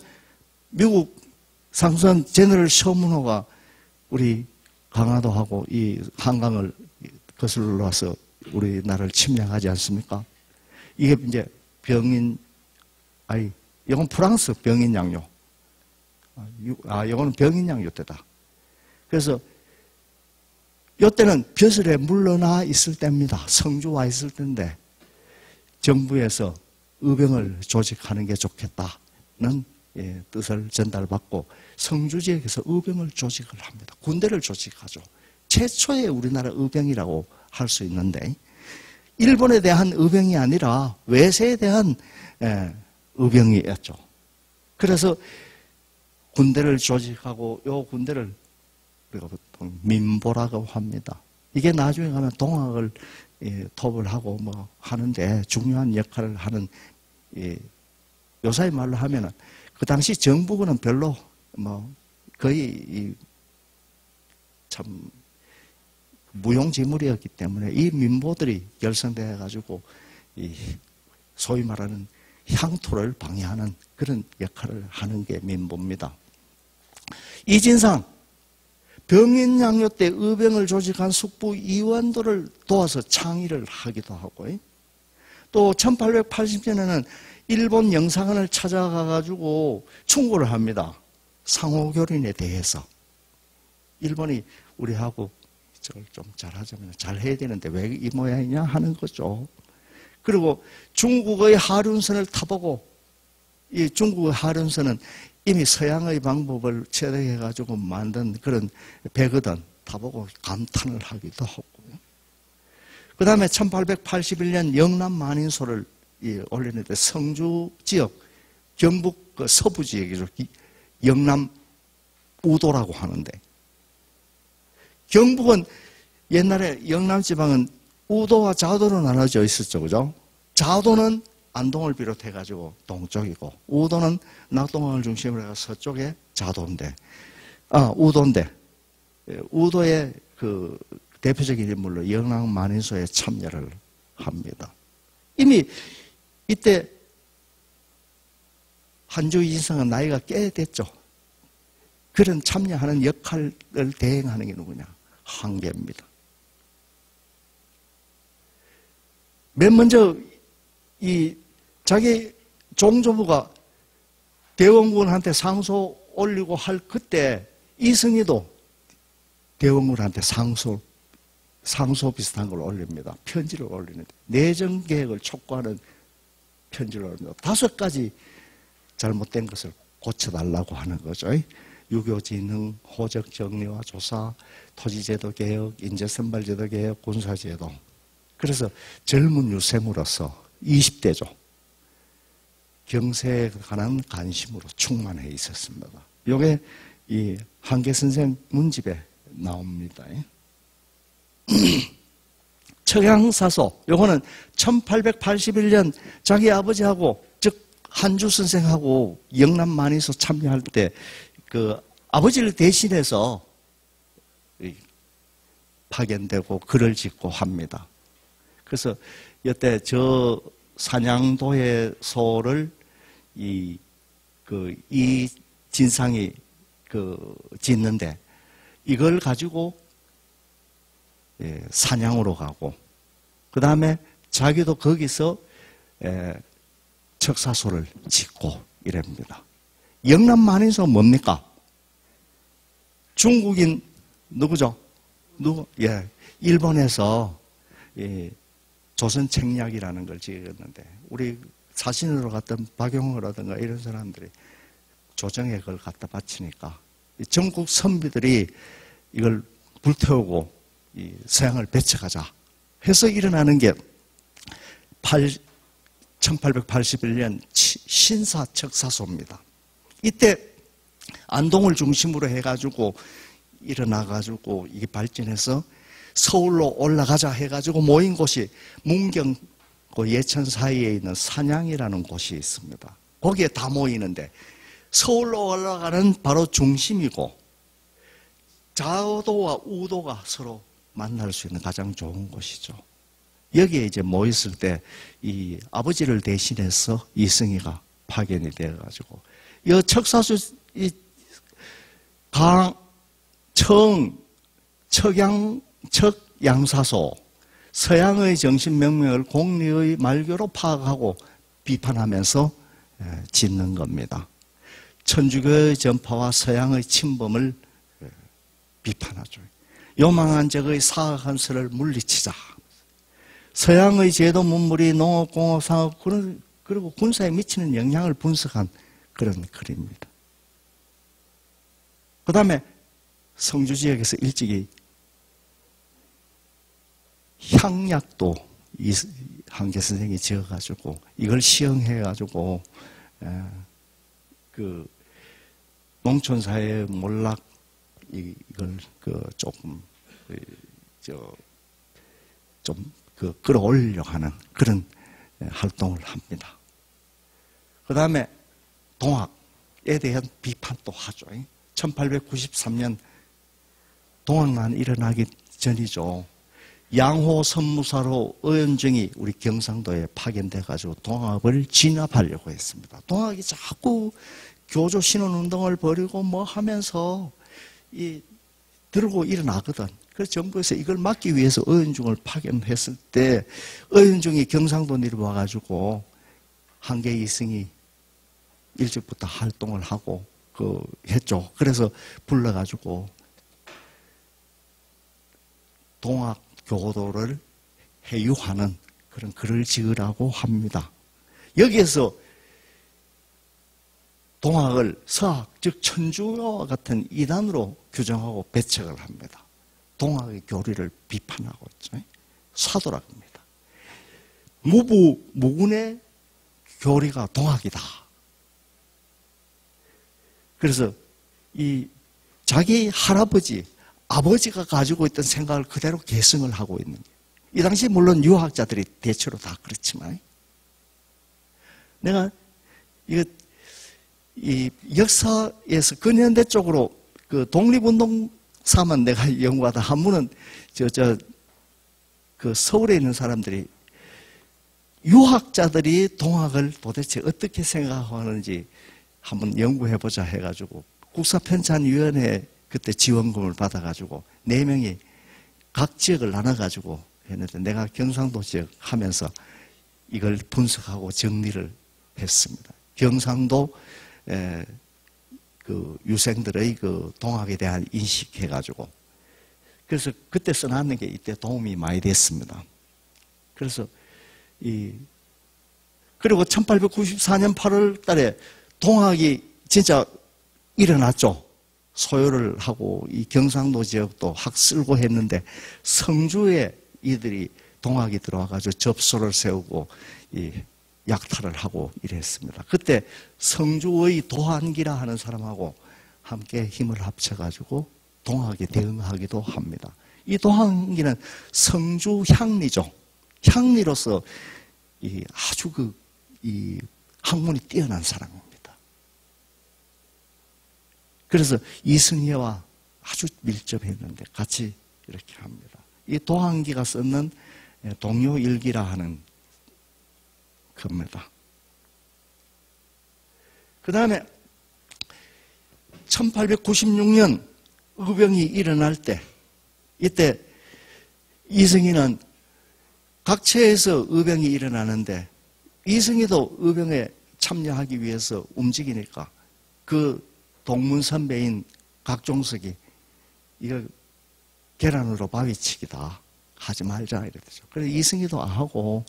미국 상수한 제너럴 셔문호가 우리 강화도하고 이 한강을 거슬러 와서 우리나라를 침략하지 않습니까? 이게 이제 이건 프랑스 병인 양요. 이거는 병인 양요 때다. 그래서 이때는 벼슬에 물러나 있을 때입니다. 성주 와 있을 때인데 정부에서 의병을 조직하는 게 좋겠다는 뜻을 전달받고 성주 지역에서 의병을 조직을 합니다. 군대를 조직하죠. 최초의 우리나라 의병이라고 할 수 있는데 일본에 대한 의병이 아니라 외세에 대한 의병이었죠. 그래서 군대를 조직하고 이 군대를 우리가 보통 민보라고 합니다. 이게 나중에 가면 동학을 톱을 하고 하는데 중요한 역할을 하는 요사이 말로 하면은 그 당시 정부군은 별로 거의 참 무용지물이었기 때문에 이 민보들이 결성돼 가지고 소위 말하는 향토를 방해하는 그런 역할을 하는 게 민보입니다. 이진상 병인양요 때 의병을 조직한 숙부 이완도를 도와서 창의를 하기도 하고 또 1880년에는 일본 영상관을 찾아가 가지고 충고를 합니다. 상호교린에 대해서. 일본이 우리하고 저걸 좀 잘하자면 잘해야 되는데 왜 이 모양이냐 하는 거죠. 그리고 중국의 하륜선을 타보고 이 중국 하륜선은 이미 서양의 방법을 채택해가지고 만든 그런 배거든. 다 보고 감탄을 하기도 하고요. 그 다음에 1881년 영남 만인소를 올리는데 성주 지역, 경북 그 서부 지역이죠. 영남 우도라고 하는데, 경북은 옛날에 영남 지방은 우도와 자도로 나눠져 있었죠. 그죠? 자도는 안동을 비롯해가지고 동쪽이고, 우도는 낙동강을 중심으로 해서 서쪽에 자도인데, 우도인데, 우도의 그 대표적인 인물로 영남 만인소에 참여를 합니다. 이미 이때 한주 이승은 나이가 꽤 됐죠. 그런 참여하는 역할을 대행하는 게 누구냐? 한계입니다. 맨 먼저 자기 종조부가 대원군한테 상소 올리고 할 그때 이승희도 대원군한테 상소 비슷한 걸 올립니다. 편지를 올리는데 내정 계획을 촉구하는 편지를 올립니다. 5가지 잘못된 것을 고쳐달라고 하는 거죠. 유교진흥, 호적정리와 조사, 토지제도 개혁, 인재선발제도 개혁, 군사제도. 그래서 젊은 유생으로서 20대죠. 경세에 관한 관심으로 충만해 있었습니다. 이게 이 한계 선생 문집에 나옵니다. 척양사소, 요거는 1881년 자기 아버지하고, 즉 한주 선생하고 영남 만인소 참여할 때 그 아버지를 대신해서 파견되고 글을 짓고 합니다. 그래서 이때 저 산양도의 소를 이 진상이 짓는데 이걸 가지고 산양으로 가고, 그 다음에 자기도 거기서 척사소를 짓고 이랍니다. 영남 만인소 뭡니까? 중국인 누구죠? 일본에서 조선 책략이라는 걸 지었는데, 우리 사신으로 갔던 박용호라든가 이런 사람들이 조정에 그걸 갖다 바치니까 전국 선비들이 이걸 불태우고 서양을 배척하자 해서 일어나는 게 1881년 신사척사소입니다. 이때 안동을 중심으로 해가지고 일어나가지고 이게 발전해서 서울로 올라가자 해가지고 모인 곳이 문경 예천 사이에 있는 산양이라는 곳이 있습니다. 거기에 다 모이는데 서울로 올라가는 바로 중심이고, 자도와 우도가 서로 만날 수 있는 가장 좋은 곳이죠. 여기에 이제 모였을 때 이 아버지를 대신해서 이승희가 파견이 되어가지고, 이 척사수, 척양사소, 서양의 정신명명을 공리의 말교로 파악하고 비판하면서 짓는 겁니다. 천주교의 전파와 서양의 침범을 비판하죠. 요망한 적의 사악한 설을 물리치자. 서양의 제도 문물이 농업, 공업, 상업, 그리고 군사에 미치는 영향을 분석한 그런 글입니다. 그 다음에 성주 지역에서 일찍이 향약도 한계 선생이 지어가지고 이걸 시행해가지고 그 농촌사회의 몰락 이걸 조금 좀 끌어올리려고 하는 그런 활동을 합니다. 그 다음에 동학에 대한 비판도 하죠. 1893년 동학난 일어나기 전이죠. 양호 선무사로 의원정이 우리 경상도에 파견돼가지고 동학을 진압하려고 했습니다. 동학이 자꾸 교조 신원운동을 벌이고 뭐 하면서 들고 일어나거든. 그래서 정부에서 이걸 막기 위해서 의원중을 파견했을 때 의원중이 경상도 내려와가지고 한계 이승이 일찍부터 활동을 하고 했죠. 그래서 불러가지고 동학 교도를 해유하는 그런 글을 지으라고 합니다. 여기에서 동학을 서학, 즉 천주교와 같은 이단으로 규정하고 배척을 합니다. 동학의 교리를 비판하고 있죠. 사도라고 합니다. 무군의 교리가 동학이다. 그래서 이 자기 할아버지, 아버지가 가지고 있던 생각을 그대로 계승을 하고 있는 거예요. 이 당시 물론 유학자들이 대체로 다 그렇지만 내가 이 역사에서 근현대 쪽으로 그 독립운동사만 내가 연구하다 한 번은 그 서울에 있는 사람들이 유학자들이 동학을 도대체 어떻게 생각하는지 한번 연구해보자 해가지고 국사편찬위원회 그때 지원금을 받아가지고 4명이 각 지역을 나눠가지고 했는데 내가 경상도 지역 하면서 이걸 분석하고 정리를 했습니다. 경상도 그 유생들의 그 동학에 대한 인식해가지고 그래서 그때 써놨는 게 이때 도움이 많이 됐습니다. 그래서 그리고 1894년 8월 달에 동학이 진짜 일어났죠. 소요를 하고 이 경상도 지역도 학쓸고 했는데 성주에 이들이 동학이 들어와가지고 접소를 세우고 이 약탈을 하고 이랬습니다. 그때 성주의 도한기라 하는 사람하고 함께 힘을 합쳐가지고 동학에 대응하기도 합니다. 이 도한기는 성주 향리죠. 향리로서 아주 이 학문이 뛰어난 사람입니다. 그래서 이승희와 아주 밀접했는데 같이 이렇게 합니다. 이 도한기가 썼는 동요일기라 하는 겁니다. 그 다음에 1896년 의병이 일어날 때 이때 이승희는 각처에서 의병이 일어나는데 이승희도 의병에 참여하기 위해서 움직이니까 그 동문 선배인 각종석이 이거 계란으로 바위치기다 하지 말자 이랬죠. 그래서 이승희도 안 하고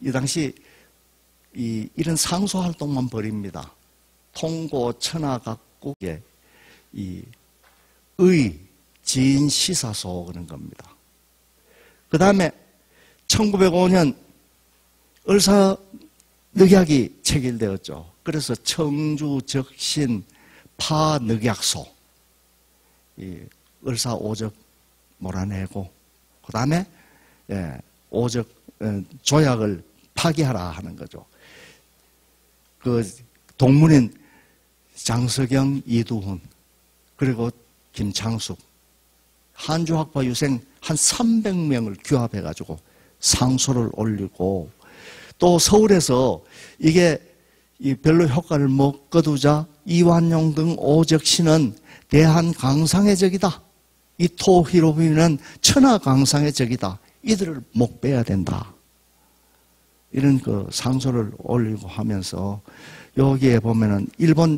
이 당시 이런 상소 활동만 벌입니다. 통고 천하각국의 지인 시사소 그런 겁니다. 그 다음에 1905년 을사늑약이 체결되었죠. 그래서 청주 적신 파늑약소 을사 오적 몰아내고 그 다음에 오적 조약을 파기하라 하는 거죠. 그 동문인 장석영, 이두훈 그리고 김창숙 한주학파 유생 한 300명을 규합해가지고 상소를 올리고 또 서울에서 이게 별로 효과를 못 거두자 이완용 등 오적신은 대한강상의 적이다. 이토 히로부미는 천하강상의 적이다. 이들을 목 빼야 된다. 이런 그 상소를 올리고 하면서 여기에 보면은 일본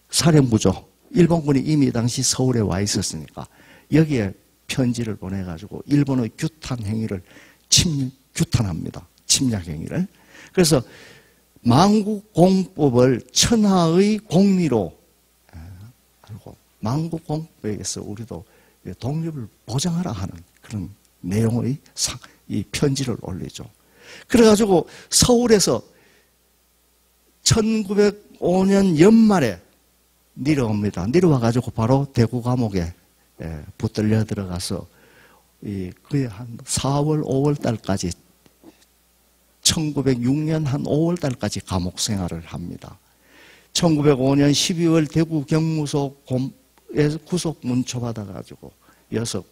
사령부죠. 일본군이 이미 당시 서울에 와 있었으니까 여기에 편지를 보내가지고 일본의 규탄 행위를 규탄합니다. 침략 행위를. 그래서 만국공법을 천하의 공리로 알고 만국공법에서 우리도 독립을 보장하라 하는 그런 내용의 이 편지를 올리죠. 그래가지고 서울에서 1905년 연말에 내려옵니다. 내려와가지고 바로 대구 감옥에 붙들려 들어가서 거의 한 4월, 5월 달까지 1906년 한 5월 달까지 감옥 생활을 합니다. 1905년 12월 대구 경무소에서 구속 문초 받아가지고 여섯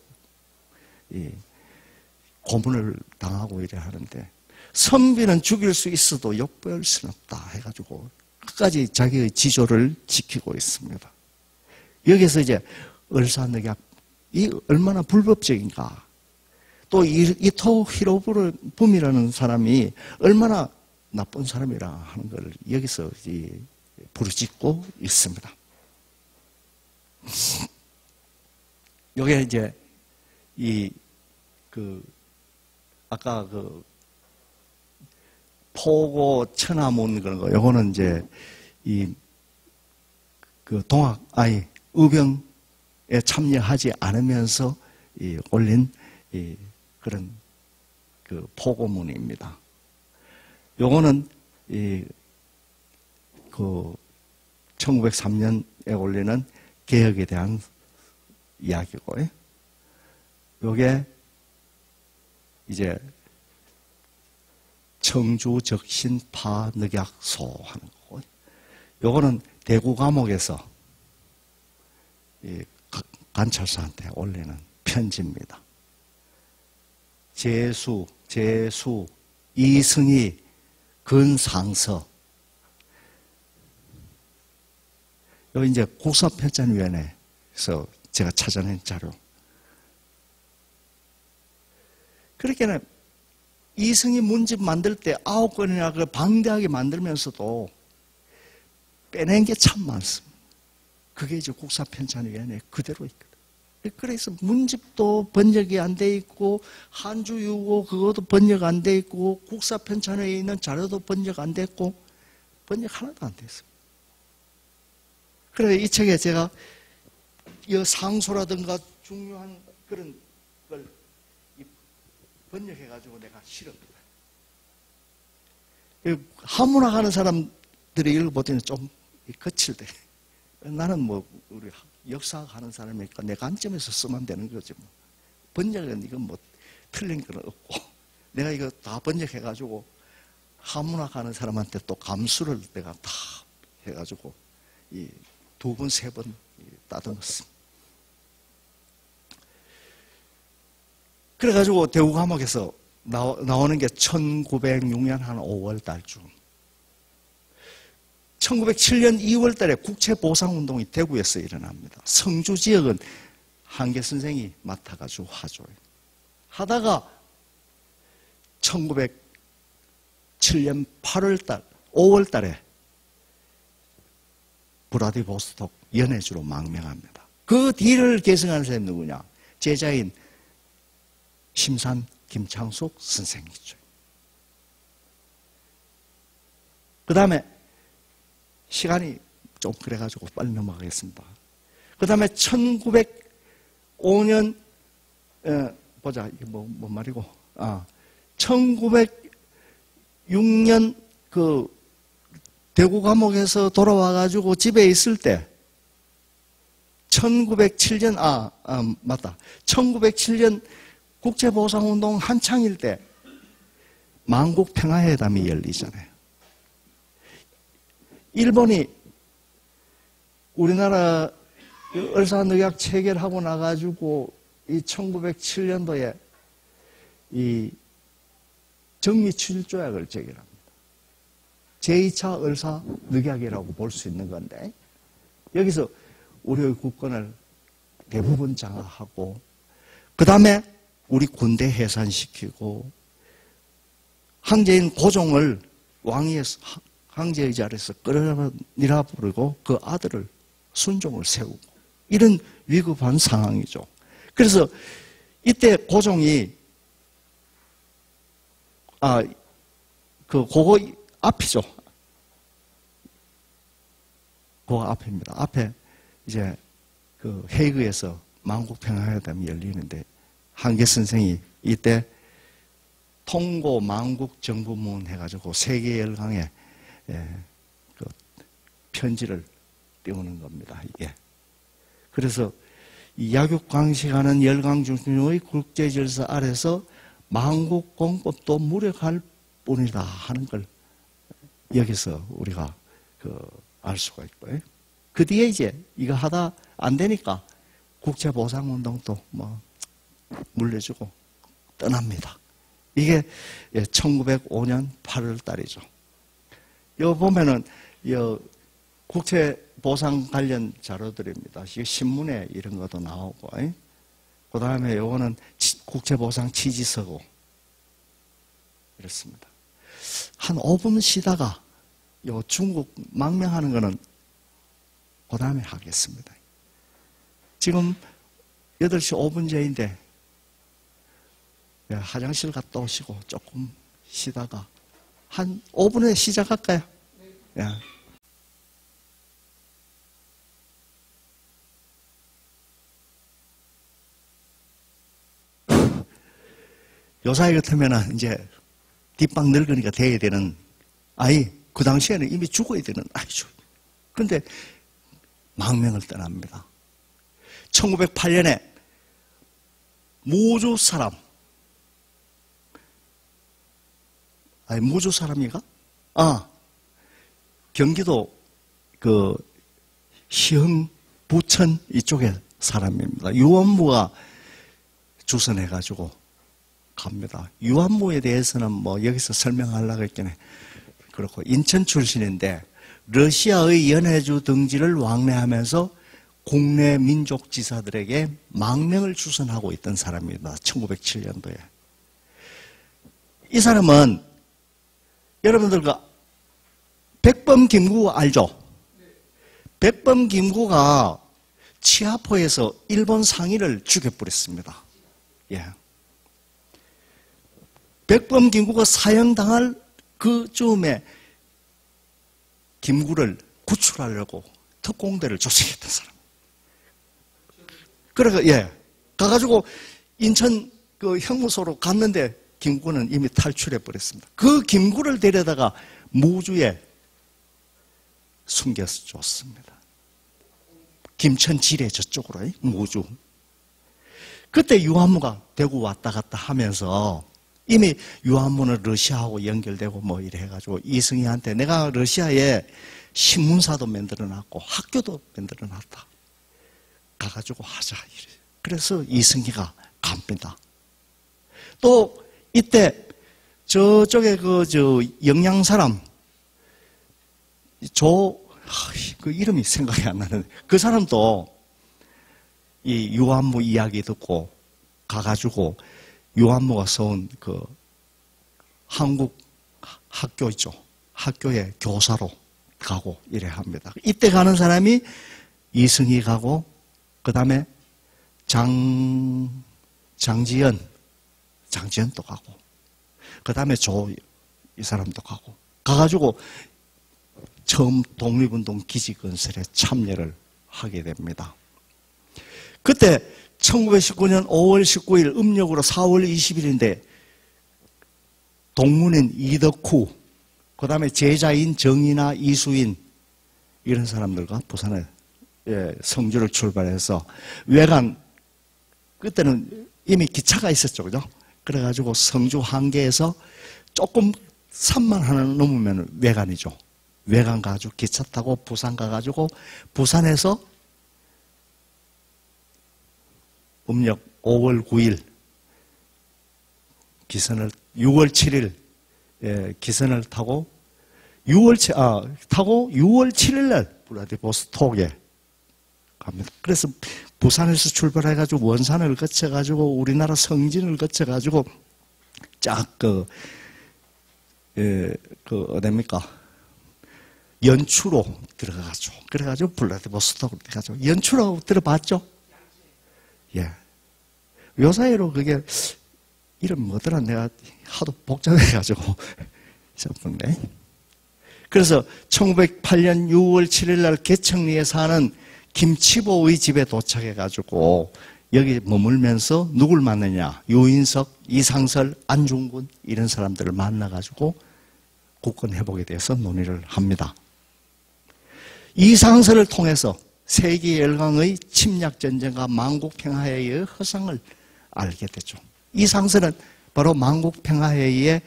고문을 당하고 이래 하는데 선비는 죽일 수 있어도 욕보일 수는 없다 해가지고 끝까지 자기의 지조를 지키고 있습니다. 여기서 이제 을사늑약이 얼마나 불법적인가 또 이토 히로부미라는 사람이 얼마나 나쁜 사람이라 하는 걸 여기서 부르짖고 있습니다. 여기에 이제 아까 포고 천하문 그런 거, 요거는 이제 그 의병에 참여하지 않으면서 올린 그런 그 포고문입니다. 요거는 그 1903년에 올리는 개혁에 대한 이야기고요. 요게 이제 청주적신파늑약소 하는 거고, 요거는 대구 감옥에서 관찰사한테 올리는 편지입니다. 제수, 이승희, 근상서. 요 이제 국사편찬위원회에서 제가 찾아낸 자료. 그렇게는 이승희 문집 만들 때 9건이나 그 방대하게 만들면서도 빼낸 게 참 많습니다. 그게 이제 국사편찬위원회에 그대로 있거든. 그래서 문집도 번역이 안 돼 있고, 한주유고 그것도 번역 안 돼 있고, 국사편찬회에 있는 자료도 번역 안 됐고, 번역 하나도 안 됐습니다. 그래서 이 책에 제가 이 상소라든가 중요한 그런 걸 번역해가지고 내가 실었거든. 한문학 하는 사람들이 읽어보더니 좀 거칠대. 나는 뭐 우리 역사학 하는 사람이니까 내 관점에서 쓰면 되는 거지 뭐. 번역은 이건 뭐 틀린 건 없고, 내가 이거 다 번역해가지고 한문학 하는 사람한테 또 감수를 내가 다 해가지고 2번, 3번 따듬었습니다. 그래가지고 대구 감옥에서 나오는 게 1906년 한 5월 달쯤. 1907년 2월 달에 국채보상운동이 대구에서 일어납니다. 성주 지역은 한계 선생이 맡아가지고 하죠. 하다가 1907년 5월 달에 브라디보스톡 연해주로 망명합니다. 그 뒤를 계승하는 사람이 누구냐? 제자인 심산 김창숙 선생이죠. 그 다음에 시간이 좀 그래가지고 빨리 넘어가겠습니다. 그 다음에 1905년 보자, 이게 뭔 말이고, 1906년 그 대구 감옥에서 돌아와가지고 집에 있을 때 1907년 맞다. 1907년 국제보상운동 한창일 때 만국평화회담이 열리잖아요. 일본이 우리나라 을사늑약 체결하고 나가지고 이 1907년도에 이 정리칠조약을 체결합니다. 제2차 을사늑약이라고 볼 수 있는 건데, 여기서 우리의 국권을 대부분 장악하고, 그 다음에 우리 군대 해산시키고, 황제인 고종을 왕위에 황제의 자리에서 끌어내라 부르고 그 아들을 순종을 세우고, 이런 위급한 상황이죠. 그래서 이때 고종이 그거 앞이죠. 그거 앞입니다. 앞에 이제 그 헤이그에서 만국평화회담이 열리는데, 한계 선생이 이때 통고 만국정부문 해가지고 세계 열강에 그 편지를 띄우는 겁니다. 이게. 그래서 이 약육강식하는 열강중심의 국제질서 아래서 만국공법도 무력할 뿐이다 하는 걸 여기서 우리가 알 수가 있고요. 그 뒤에 이제 이거 하다 안 되니까 국제보상운동도 뭐 물려주고 떠납니다. 이게 1905년 8월 달이죠. 여기 보면은 국채보상 관련 자료들입니다. 신문에 이런 것도 나오고, 그 다음에 요거는 국채보상 취지서고, 이렇습니다. 한 5분 쉬다가 요 중국 망명하는 거는 그 다음에 하겠습니다. 지금 8시 5분째인데 화장실 갔다 오시고 조금 쉬다가 한 5분에 시작할까요? 예. 요사이 같으면 이제 뒷방 늙으니까 돼야 되는 아이, 그 당시에는 이미 죽어야 되는 아이죠. 그런데 망명을 떠납니다. 1908년에 모주 사람, 아니 모주 사람이가? 경기도 그 시흥 부천 이쪽에 사람입니다. 유원무가 주선해가지고 갑니다. 유한무에 대해서는 뭐 여기서 설명하려고 했겠네. 그렇고 인천 출신인데 러시아의 연해주 등지를 왕래하면서 국내 민족 지사들에게 망명을 주선하고 있던 사람입니다. 1907년도에. 이 사람은 여러분들과 백범 김구 알죠? 백범 김구가 치아포에서 일본 상인을 죽여버렸습니다. 예. 백범 김구가 사형당할 그 즈음에 김구를 구출하려고 특공대를 조직했던 사람. 그래가 가가지고 인천 그 형무소로 갔는데 김구는 이미 탈출해 버렸습니다. 그 김구를 데려다가 무주에 숨겨서 줬습니다. 김천 지뢰 저쪽으로 무주. 그때 유한무가 대구 왔다 갔다 하면서 이미 유한무는 러시아하고 연결되고 뭐 이래 해가지고 이승희한테 내가 러시아에 신문사도 만들어놨고 학교도 만들어놨다. 가가지고 하자. 그래서 이승희가 갑니다. 또 이때 저쪽에 영양 사람 그 이름이 생각이 안 나는데 그 사람도 이 유한무 이야기 듣고 가가지고 유한무가 써온 그 한국 학교 있죠. 학교에 교사로 가고 이래 합니다. 이때 가는 사람이 이승희 가고 그 다음에 장지연도 가고 그 다음에 이 사람도 가고 가가지고 처음 독립운동 기지건설에 참여를 하게 됩니다. 그때 1919년 5월 19일 음력으로 4월 20일인데 동문인 이덕후 그 다음에 제자인 정인아 이수인 이런 사람들과 부산에 성주를 출발해서 외관 그때는 이미 기차가 있었죠. 그죠? 그래가지고 성주 한계에서 조금 산만 하나 넘으면 외관이죠. 외관 가지고 기차 타고 부산 가가지고 부산에서 음력 5월 9일 기선을 6월 7일 기선을 타고 6월 7일 날 블라디보스톡에 갑니다. 그래서 부산에서 출발해가지고 원산을 거쳐가지고 우리나라 성진을 거쳐가지고 어딥니까? 연추로 들어가죠. 그래가지고 블라디보스톡으로 들어가죠. 연추로 들어봤죠? 예. 요 사이로 그게 이름 뭐더라 내가 하도 복잡해가지고 잊어버렸네. 그래서 1908년 6월 7일 날 개청리에 사는 김치보의 집에 도착해가지고 여기 머물면서 누굴 만나냐? 유인석, 이상설, 안중근 이런 사람들을 만나가지고 국권 회복에 대해서 논의를 합니다. 이상설을 통해서 세계 열강의 침략 전쟁과 만국 평화회의의 허상을 알게 되죠. 이상설은 바로 만국 평화회의에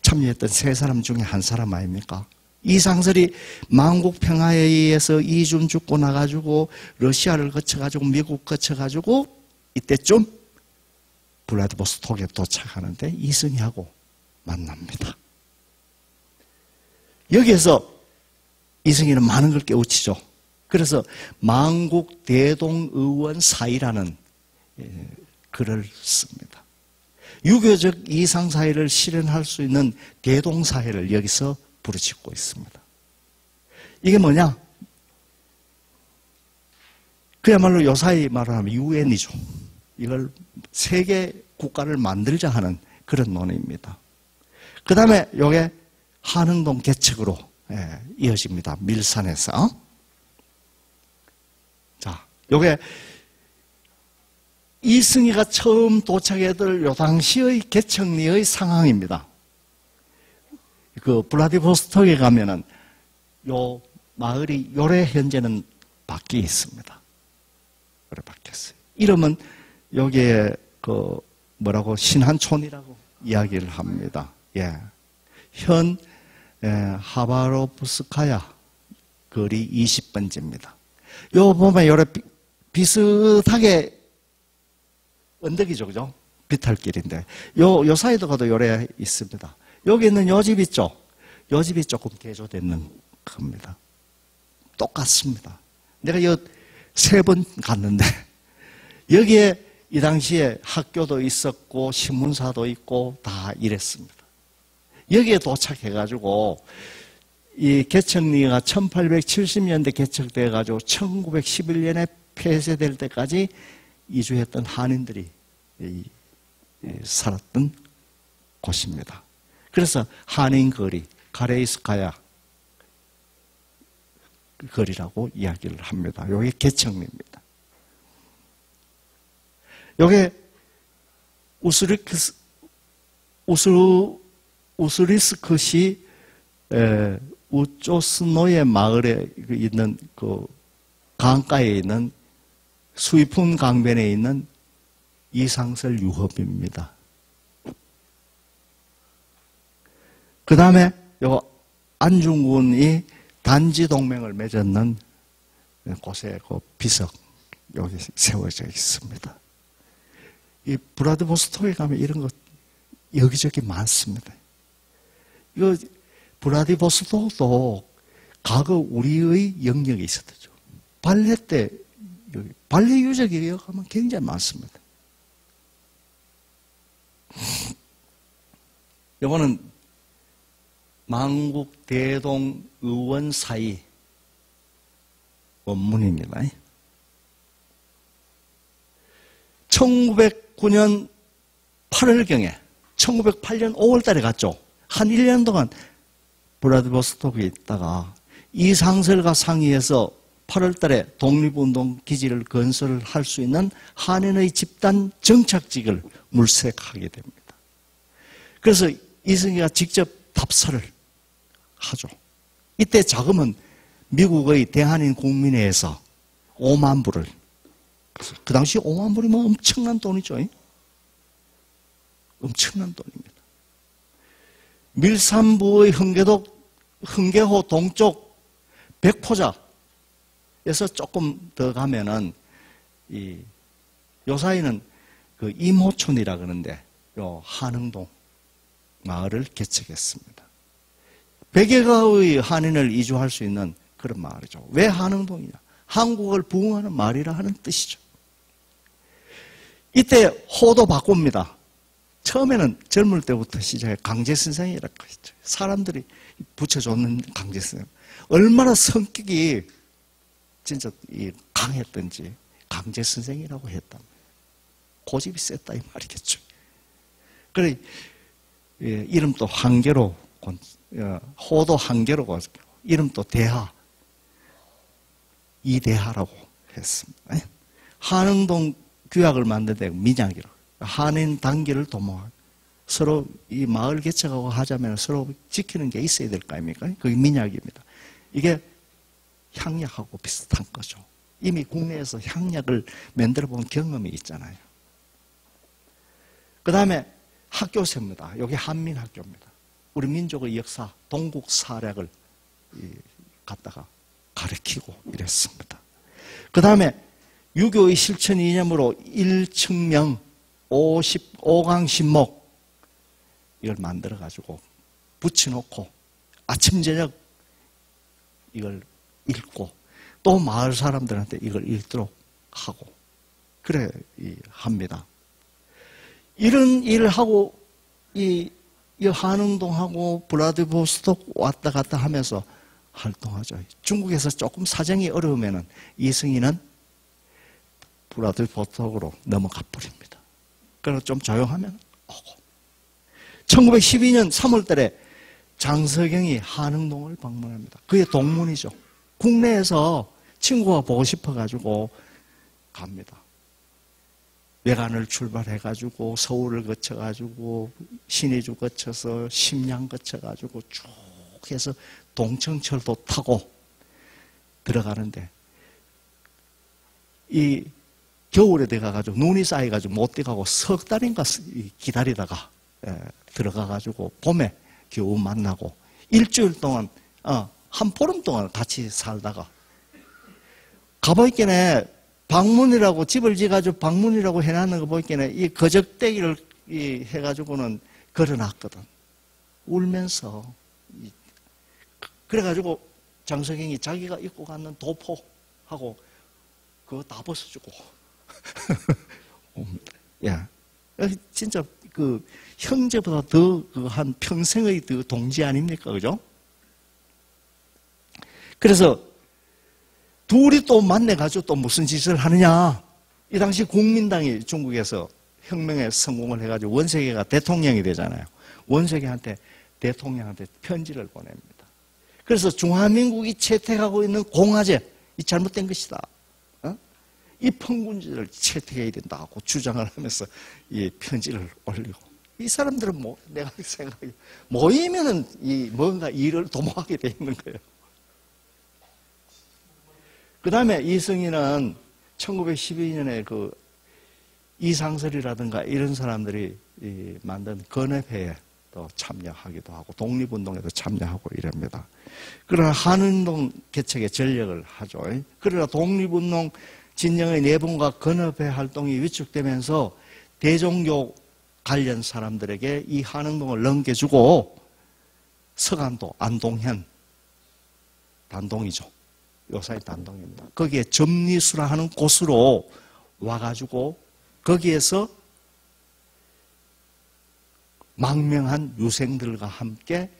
참여했던 세 사람 중에 한 사람 아닙니까? 이상설이 만국 평화회의에서 이준 죽고 나가지고 러시아를 거쳐가지고 미국 거쳐가지고 이때쯤 블라디보스톡에 도착하는데 이승희하고 만납니다. 여기에서 이승희는 많은 걸 깨우치죠. 그래서 만국 대동의원 사의라는 글을 씁니다. 유교적 이상사회를 실현할 수 있는 대동사회를 여기서 부르짖고 있습니다. 이게 뭐냐? 그야말로 요사이 말을 하면 유엔이죠. 이걸 세계 국가를 만들자 하는 그런 논의입니다. 그 다음에 요게 한흥동 개척으로 이어집니다. 밀산에서. 자, 요게 이승희가 처음 도착했던 요 당시의 개척리의 상황입니다. 그 블라디보스톡에 가면은 요 마을이 요래 현재는 바뀌어 있습니다. 요래 바뀌었어요. 이름은 여기에 그 뭐라고 신한촌이라고 이야기를 합니다. 예. 현 하바로프스카야 거리 20번지입니다. 요 보면 요래 비슷하게 언덕이죠, 그죠? 비탈길인데 요 사이도 가도 요래 있습니다. 여기 있는 요 집 있죠? 요 집이 조금 개조되는 겁니다. 똑같습니다. 내가 요 3번 갔는데 여기에 이 당시에 학교도 있었고 신문사도 있고 다 이랬습니다. 여기에 도착해가지고 이 개척리가 1870년대 개척돼가지고 1911년에 폐쇄될 때까지 이주했던 한인들이 살았던 곳입니다. 그래서 한인거리, 가레이스카야 거리라고 이야기를 합니다. 이게 개척리입니다. 이게 우스리스크시 우조스노의 마을에 있는 그 강가에 있는 수이푼 강변에 있는 이상설 유업입니다. 그 다음에 요 안중근이 단지 동맹을 맺었는 곳에 그 비석 여기 세워져 있습니다. 이 블라디보스톡에 가면 이런 것 여기저기 많습니다. 이거 블라디보스톡도 과거 우리의 영역이 있었죠. 발레 때 여기 발레 유적이 여기 가면 굉장히 많습니다. 이거는 만국 대동 의원 사이 원문입니다. 1909년 8월경에 1908년 5월달에 갔죠. 한 1년 동안 블라디보스톡에 있다가 이상설과 상의해서 8월달에 독립운동 기지를 건설할 수 있는 한인의 집단 정착지를 물색하게 됩니다. 그래서 이승희가 직접 답사를 하죠. 이때 자금은 미국의 대한인 국민회에서 5만 불을, 그 당시 5만 불이면 엄청난 돈이죠. 엄청난 돈입니다. 밀산부의 흥계호 동쪽 백포자에서 조금 더 가면은 요 사이는 그 이모촌이라 그러는데 요 한흥동 마을을 개척했습니다. 100여 가의 한인을 이주할 수 있는 그런 마을이죠. 왜 한흥동이냐? 한국을 부흥하는 마을이라 하는 뜻이죠. 이때 호도 바꿉니다. 처음에는 젊을 때부터 시작해 강제선생이라고 했죠. 사람들이 붙여줬는 강제선생. 얼마나 성격이 진짜 강했던지 강제선생이라고 했단 말이에요. 고집이 셌다 이 말이겠죠. 그래 이름도 한계로, 호도 한계로, 이름도 대하, 이대하라고 했습니다. 한흥동 규약을 만들 때 민약이라고. 한인 단계를 도모하고 서로 이 마을 개척하고 하자면 서로 지키는 게 있어야 될 거 아닙니까? 그게 민약입니다. 이게 향약하고 비슷한 거죠. 이미 국내에서 향약을 만들어 본 경험이 있잖아요. 그 다음에 학교세입니다. 여기 한민학교입니다. 우리 민족의 역사, 동국 사략을 갖다가 가르치고 이랬습니다. 그 다음에 유교의 실천 이념으로 일층명 55강 신목 이걸 만들어가지고 붙여놓고 아침 저녁 이걸 읽고 또 마을 사람들한테 이걸 읽도록 하고 그래 합니다. 이런 일을 하고 이 한흥동하고 블라디보스톡 왔다 갔다 하면서 활동하죠. 중국에서 조금 사정이 어려우면은 이승희는 블라디보스톡으로 넘어가 버립니다. 그래서 좀 조용하면 오고. 1912년 3월 달에 장석영이 한흥동을 방문합니다. 그게 동문이죠. 국내에서 친구가 보고 싶어가지고 갑니다. 외관을 출발해가지고 서울을 거쳐가지고 신의주 거쳐서 심양 거쳐가지고 쭉 해서 동청철도 타고 들어가는데 이 겨울에 돼가지고 눈이 쌓여가지고 못 돼가고 석 달인가 기다리다가 들어가가지고 봄에 겨우 만나고 일주일 동안 한 보름 동안 같이 살다가 가보니까 방문이라고 집을 지어가지고 방문이라고 해놨는 거 보니까 이 거적대기를 해가지고는 걸어놨거든. 울면서 그래가지고 장석영이 자기가 입고 갔는 도포하고 그거 다 벗어주고 옵니다. 야, 진짜 그 형제보다 더 한 평생의 그 동지 아닙니까, 그죠? 그래서 둘이 또 만나가지고 또 무슨 짓을 하느냐? 이 당시 국민당이 중국에서 혁명에 성공을 해가지고 원세계가 대통령이 되잖아요. 원세계한테 대통령한테 편지를 보냅니다. 그래서 중화민국이 채택하고 있는 공화제 이 잘못된 것이다. 이 평군제를 채택해야 된다고 주장을 하면서 이 편지를 올리고 이 사람들은 뭐 내가 생각해 모이면은 이 뭔가 일을 도모하게 돼 있는 거예요. 그 다음에 이승희는 1912년에 그 이상설이라든가 이런 사람들이 만든 건협회에 또 참여하기도 하고 독립운동에도 참여하고 이럽니다. 그러나 한운동 개척에 전력을 하죠. 그러나 독립운동 진영의 내분과 건협회 활동이 위축되면서 대종교 관련 사람들에게 이 한흥동을 넘겨주고 서간도 안동현 단동이죠. 요사이 단동입니다. 거기에 점리수라 하는 곳으로 와가지고 거기에서 망명한 유생들과 함께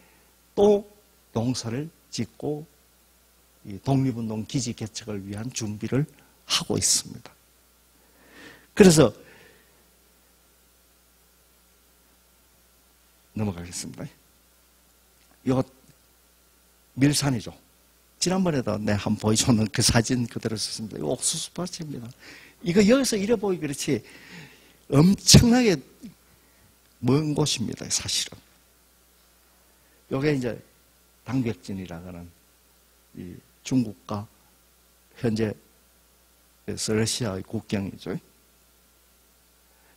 또 농사를 짓고 이 독립운동 기지 개척을 위한 준비를 하고 있습니다. 그래서 넘어가겠습니다. 이거 밀산이죠. 지난번에도 내가 한번 보여줬는 그 사진 그대로 썼습니다. 이거 옥수수밭입니다. 이거 여기서 이래 보기 그렇지 엄청나게 먼 곳입니다. 사실은. 이게 이제 당백진이라는 이 중국과 현재 러시아의 국경이죠.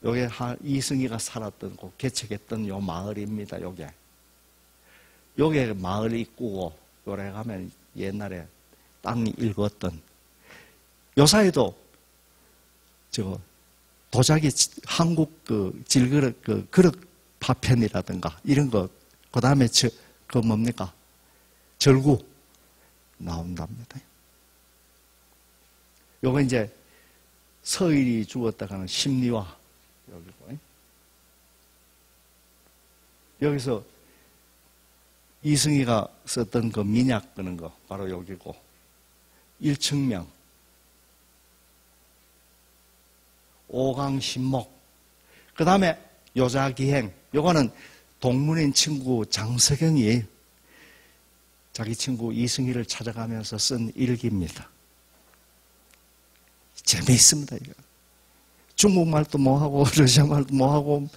요게 이승희가 살았던 곳, 개척했던 요 마을입니다. 요게 마을 입구고, 요래 가면 옛날에 땅이 일궜던, 요 사이도 도자기 한국 그 질그릇 그 그릇 파편이라든가 이런 거, 그 다음에 그 뭡니까? 절구 나온답니다. 요거 이제 서일이 죽었다가는 심리화 여기고, 여기서 이승희가 썼던 그 민약 끄는 거 바로 여기고, 일층명, 오강신목, 그 다음에 요자기행, 요거는 동문인 친구 장석영이 자기 친구 이승희를 찾아가면서 쓴 일기입니다. 재미있습니다, 이거. 중국말도 뭐하고, 러시아말도 뭐하고,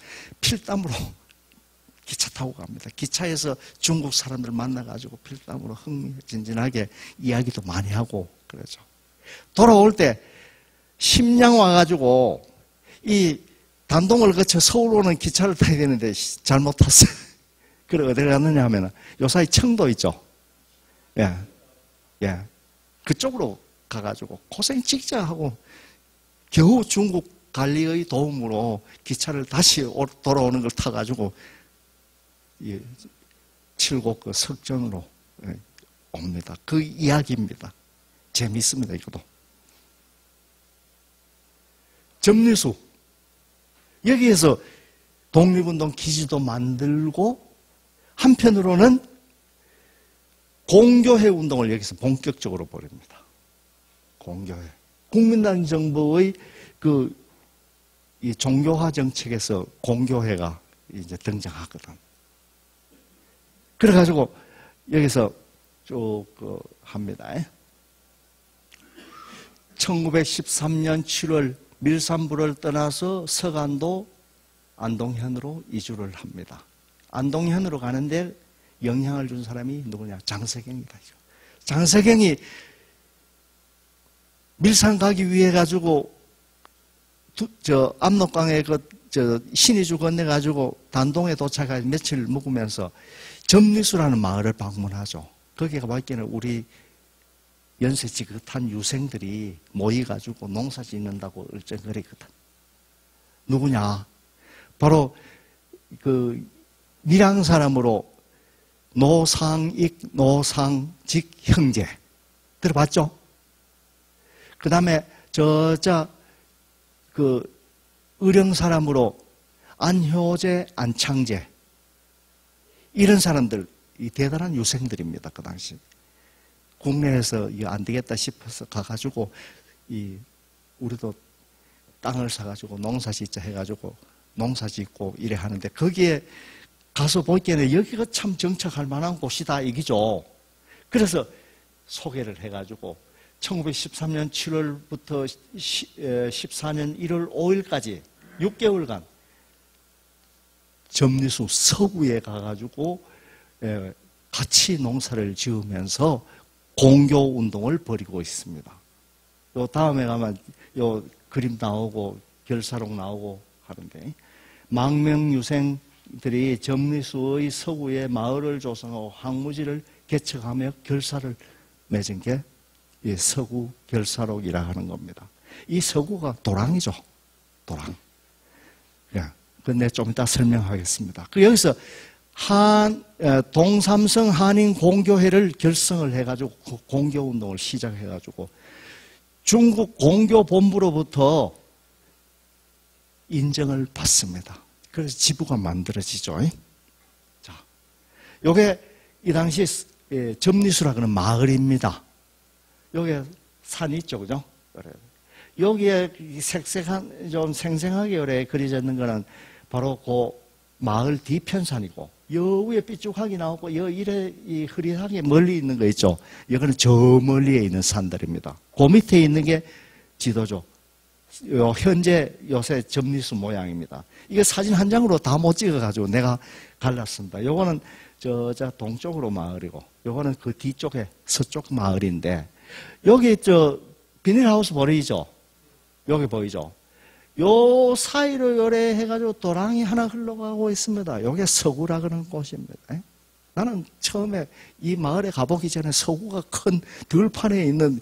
필담으로 기차 타고 갑니다. 기차에서 중국 사람들 만나가지고 필담으로 흥미진진하게 이야기도 많이 하고, 그러죠. 돌아올 때, 심양 와가지고, 이 단동을 거쳐 서울 오는 기차를 타야 되는데, 잘못 탔어요. 그래, 어디를 갔느냐 하면, 요사이 청도 있죠? 예. 그쪽으로 가가지고 고생 찍자 하고 겨우 중국 관리의 도움으로 기차를 다시 돌아오는 걸 타가지고 칠곡 그 석전으로 옵니다. 그 이야기입니다. 재미있습니다, 이것도. 점리수. 여기에서 독립운동 기지도 만들고 한편으로는 공교회 운동을 여기서 본격적으로 벌입니다. 공교회. 국민당 정부의 이 종교화 정책에서 공교회가 이제 등장하거든. 그래가지고 여기서 쭉 합니다. 1913년 7월 밀산부를 떠나서 서간도 안동현으로 이주를 합니다. 안동현으로 가는데 영향을 준 사람이 누구냐? 장석영이다. 장석영이 밀산 가기 위해 가지고 압록강에 신의주 건너가지고 단동에 도착해서 며칠 묵으면서 점리수라는 마을을 방문하죠. 거기에 가보니까 우리 연세 지긋한 유생들이 모여가지고 농사 짓는다고 얼쩡거리거든. 누구냐? 바로 그 밀양 사람으로 노상익, 노상직 형제 들어봤죠? 그 다음에 의령 사람으로 안효재, 안창재 이런 사람들, 이 대단한 유생들입니다. 그 당시 국내에서 이거 안 되겠다 싶어서 가가지고 우리도 땅을 사가지고 농사 짓자 해가지고 농사 짓고 이래 하는데 거기에 가서 보기에는 여기가 참 정착할 만한 곳이다 이기죠. 그래서 소개를 해가지고 1913년 7월부터 14년 1월 5일까지 6개월간 점리수 서구에 가가지고 같이 농사를 지으면서 공교 운동을 벌이고 있습니다. 요 다음에 가면 요 그림 나오고 결사록 나오고 하는데 망명유생들이 점리수의 서구에 마을을 조성하고 황무지를 개척하며 결사를 맺은 게 서구 결사록이라 하는 겁니다. 이 서구가 도랑이죠. 도랑. 근데 좀 이따 설명하겠습니다. 여기서 동삼성 한인 공교회를 결성을 해가지고 공교 운동을 시작해가지고 중국 공교 본부로부터 인정을 받습니다. 그래서 지부가 만들어지죠. 자, 요게 이 당시 점리수라 그러는 마을입니다. 여기에 산이 있죠, 그죠? 여기에 색색한, 좀 생생하게 그려져 있는 거는 바로 그 마을 뒤편산이고, 여 위에 삐쭉하게 나오고, 여 이래 흐릿하게 멀리 있는 거 있죠? 여기는 저 멀리에 있는 산들입니다. 그 밑에 있는 게 지도죠. 현재 요새 점리수 모양입니다. 이게 사진 한 장으로 다 못 찍어가지고 내가 갈랐습니다. 요거는 저 동쪽으로 마을이고, 요거는 그 뒤쪽에 서쪽 마을인데, 여기 비닐하우스 보이죠? 여기 보이죠? 요 사이로 요래 해가지고 도랑이 하나 흘러가고 있습니다. 요게 서구라 그러는 곳입니다. 나는 처음에 이 마을에 가보기 전에 서구가 큰 들판에 있는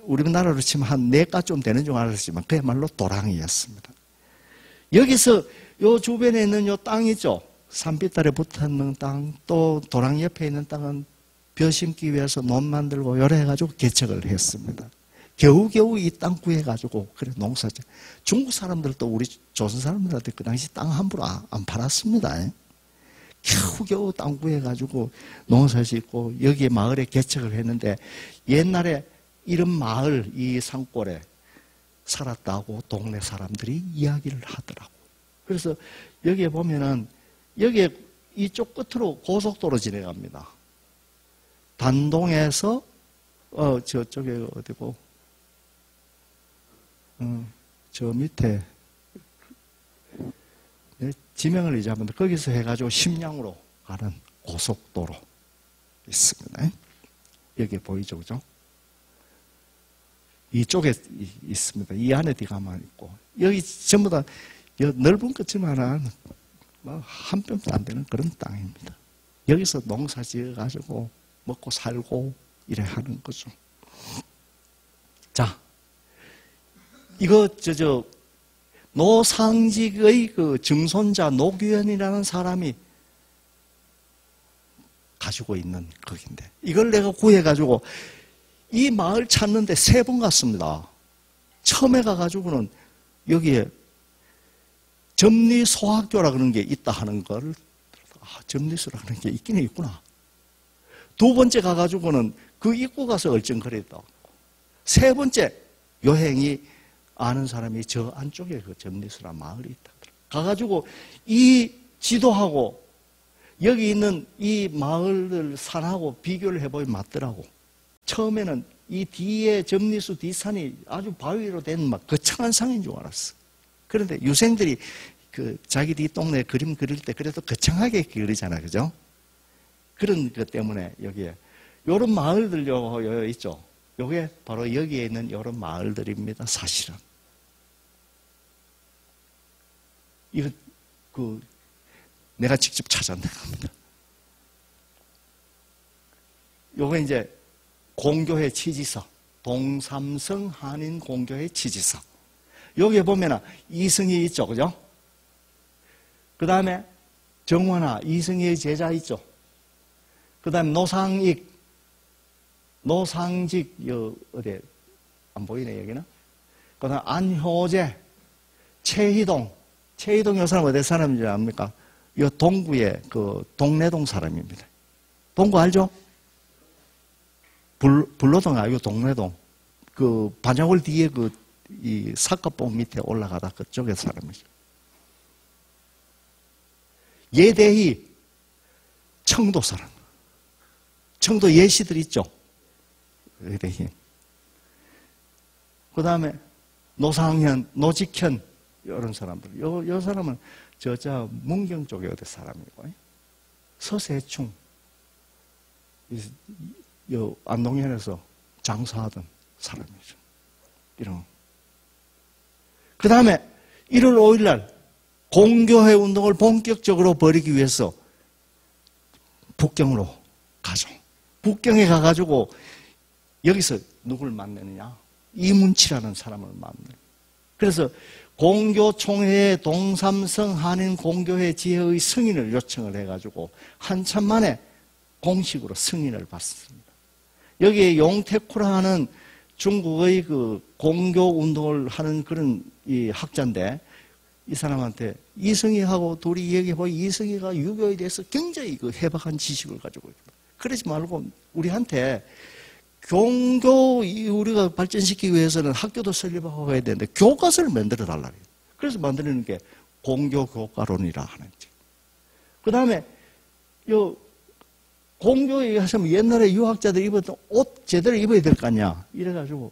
우리나라로 치면 한 4가쯤 되는 줄 알았지만 그야말로 도랑이었습니다. 여기서 요 주변에 있는 요 땅 있죠? 산비탈에 붙어있는 땅, 또 도랑 옆에 있는 땅은 벼 심기 위해서 논 만들고 요래 해가지고 개척을 했습니다. 겨우겨우 이 땅 구해가지고 그래 농사죠. 중국 사람들도 우리 조선 사람들한테 그 당시 땅 함부로 안 팔았습니다. 겨우겨우 땅 구해가지고 농사 짓고 여기에 마을에 개척을 했는데 옛날에 이런 마을 이 산골에 살았다고 동네 사람들이 이야기를 하더라고. 그래서 여기에 보면은 여기에 이쪽 끝으로 고속도로 지나갑니다. 단동에서 저쪽에 어디고 저 밑에 지명을 잊어봤는데 거기서 해가지고 심양으로 가는 고속도로 있습니다. 여기 보이죠, 그죠? 이쪽에 있습니다. 이 안에 뒤가만 있고 여기 전부 다 넓은 끝이만한 한 뼘도 안 되는 그런 땅입니다. 여기서 농사 지어가지고 먹고 살고 이래 하는 거죠. 자, 이거 노상직의 그 증손자 노규현이라는 사람이 가지고 있는 거긴데 이걸 내가 구해가지고 이 마을 찾는데 3번 갔습니다. 처음에 가가지고는 여기에 점리소학교라 그런 게 있다 하는 걸 점리소라 그런 게 있긴 있구나. 2번째 가가지고는 그 입구 가서 얼쩡거렸다. 3번째 여행이 아는 사람이 저 안쪽에 그 점리소라 마을이 있다. 가가지고 이 지도하고 여기 있는 이 마을을 산하고 비교를 해보면 맞더라고. 처음에는 이 뒤에 점리수 뒷산이 아주 바위로 된 막 거창한 산인 줄 알았어. 그런데 유생들이 그 자기들이 동네 그림 그릴 때 그래도 거창하게 그리잖아, 그죠? 그런 것 때문에 여기에 요런 마을들 요 있죠. 요게 바로 여기에 있는 요런 마을들입니다, 사실은. 이거 내가 직접 찾아낸 겁니다. 요거 이제 공교회 취지서, 동삼성 한인 공교회 취지서. 여기에 보면은 이승희 있죠, 그죠? 그 다음에 정원아, 이승희의 제자 있죠? 그 다음에 노상직, 어디, 안 보이네, 여기는? 그 다음에 안효재, 최희동 요 사람 어디 사람인지 압니까? 이 동구의 동래동 사람입니다. 동구 알죠? 불로동 아니고 동래동. 반야월 뒤에 이 사과봉 밑에 올라가다 그쪽의 사람이죠. 예대희, 청도 사람. 청도 예시들 있죠? 예대희. 그 다음에 노상현, 노직현, 이런 사람들. 요 사람은 문경 쪽에 어디 사람이고, 서세충, 안동현에서 장사하던 사람이죠. 이런. 그 다음에 1월 5일 날 공교회 운동을 본격적으로 벌이기 위해서 북경으로 가죠. 북경에 가가지고 여기서 누굴 만나느냐? 이문치라는 사람을 만나요. 그래서 공교총회의 동삼성 한인 공교회 지회의 승인을 요청을 해가지고 한참 만에 공식으로 승인을 받습니다. 여기에 용태쿠라 하는 중국의 공교 운동을 하는 그런 이 학자인데, 이 사람한테 이승희하고 둘이 얘기해보니 이승희가 유교에 대해서 굉장히 해박한 지식을 가지고 있다. 그러지 말고 우리한테 종교 우리가 발전시키기 위해서는 학교도 설립하고 해야 되는데 교과서를 만들어 달라. 그래서 만드는 게 공교 교과론이라 하는 책. 그 다음에 공교 얘기하시면 옛날에 유학자들이 입었던 옷 제대로 입어야 될 거 아니야. 이래가지고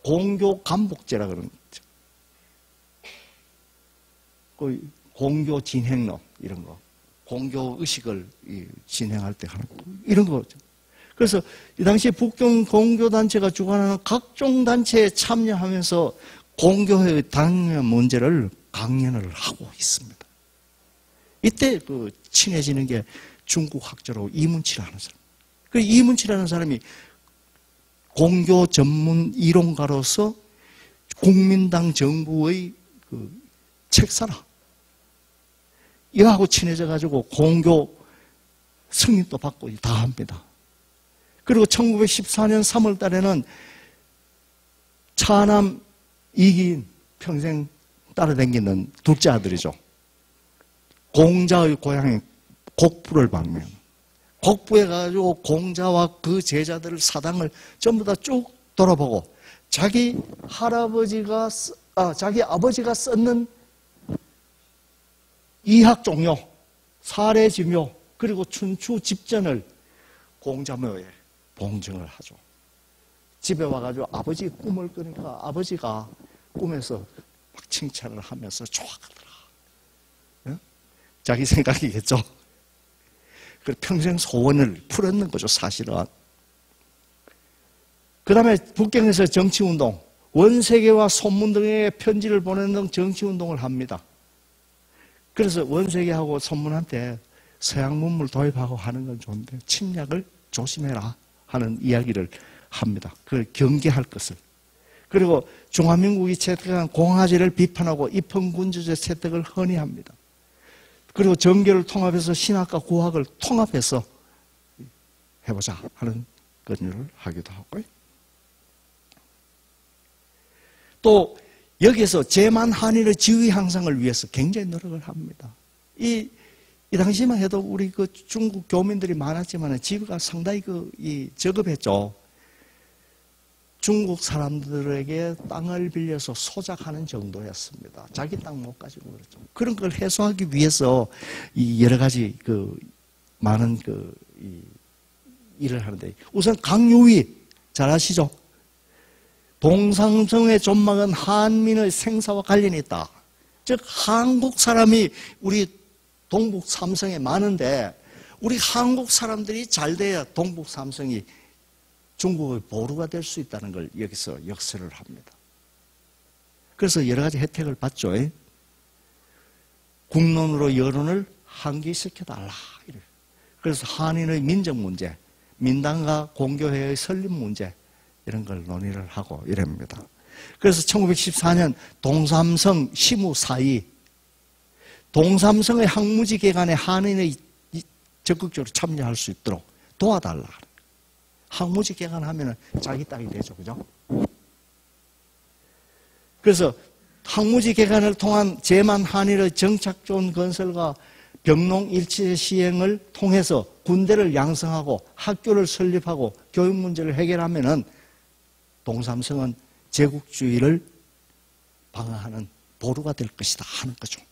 공교 간복제라 그러는 거죠. 공교 진행론 이런 거. 공교 의식을 진행할 때 하는 거. 이런 거죠. 그래서 이 당시에 북경 공교단체가 주관하는 각종 단체에 참여하면서 공교회의 당면 문제를 강연을 하고 있습니다. 이때 친해지는 게 중국 학자로 이문치라는 사람. 그 이문치라는 사람이 공교 전문 이론가로서 국민당 정부의 책사라. 이거하고 친해져가지고 공교 승인도 받고 다 합니다. 그리고 1914년 3월 달에는 차남 이기인, 평생 따라다니는 둘째 아들이죠. 공자의 고향인 곡부를 방문. 곡부에 가지고 공자와 그 제자들을 사당을 전부 다 쭉 돌아보고 자기 아버지가 썼는 이학 종료, 사례 지묘, 그리고 춘추 집전을 공자묘에 봉증을 하죠. 집에 와가지고 아버지 꿈을 꾸니까 아버지가 꿈에서 막 칭찬을 하면서 좋아하더라. 응? 자기 생각이겠죠. 그 평생 소원을 풀었는 거죠, 사실은. 그 다음에 북경에서 정치운동, 원세계와 손문 등의 편지를 보내는 등 정치운동을 합니다. 그래서 원세계하고 손문한테 서양 문물 도입하고 하는 건 좋은데 침략을 조심해라 하는 이야기를 합니다. 그걸 경계할 것을. 그리고 중화민국이 채택한 공화제를 비판하고 입헌군주제 채택을 헌의합니다. 그리고 정교를 통합해서 신학과 구학을 통합해서 해보자 하는 건의를 하기도 하고요. 또 여기에서 제만 한인의 지위 향상을 위해서 굉장히 노력을 합니다. 이 당시만 해도 우리 중국 교민들이 많았지만 지위가 상당히 저급했죠. 중국 사람들에게 땅을 빌려서 소작하는 정도였습니다. 자기 땅 못 가지고 그랬죠. 그런 걸 해소하기 위해서 이 여러 가지 많은 일을 하는데, 우선 강유위 잘 아시죠? 동삼성의 존망은 한민의 생사와 관련이 있다. 즉 한국 사람이 우리 동북 삼성에 많은데, 우리 한국 사람들이 잘 돼야 동북 삼성이 중국의 보루가 될 수 있다는 걸 여기서 역설을 합니다. 그래서 여러 가지 혜택을 받죠. 국론으로 여론을 환기시켜달라. 그래서 한인의 민족 문제, 민당과 공교회의 설립 문제, 이런 걸 논의를 하고 이럽니다. 그래서 1914년 동삼성 시무 사이, 동삼성의 항무지 개간에 한인의 적극적으로 참여할 수 있도록 도와달라. 항무지 개간하면 자기 땅이 되죠. 그죠? 그래서 항무지 개간을 통한 제만 한일의 정착존 건설과 병농 일체 시행을 통해서 군대를 양성하고 학교를 설립하고 교육 문제를 해결하면은 동삼성은 제국주의를 방어하는 보루가 될 것이다 하는 거죠.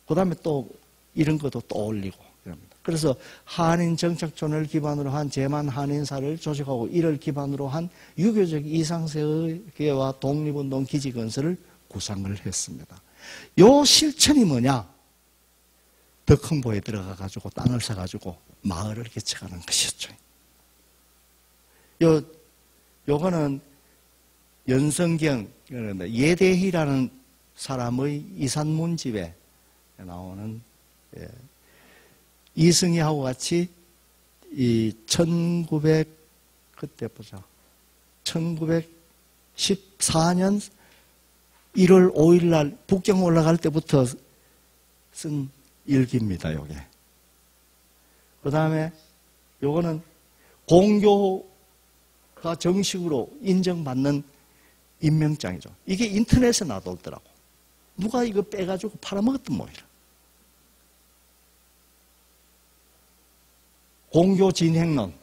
그 다음에 또 이런 것도 떠올리고 이럽니다. 그래서 한인 정착촌을 기반으로 한 제만 한인사를 조직하고 이를 기반으로 한 유교적 이상세계와 독립운동 기지 건설을 구상을 했습니다. 요 실천이 뭐냐? 덕흥보에 들어가가지고 땅을 사가지고 마을을 개척하는 것이었죠. 요거는 연성경, 예대희라는 사람의 이산문집에 나오는, 이승희하고 같이 이 1914년 1월 5일 날 북경 올라갈 때부터 쓴 일기입니다, 요게. 그 다음에 요거는 공교가 정식으로 인정받는 임명장이죠. 이게 인터넷에 나돌더라고. 누가 이거 빼가지고 팔아먹었던 모이라. 공교 진행론.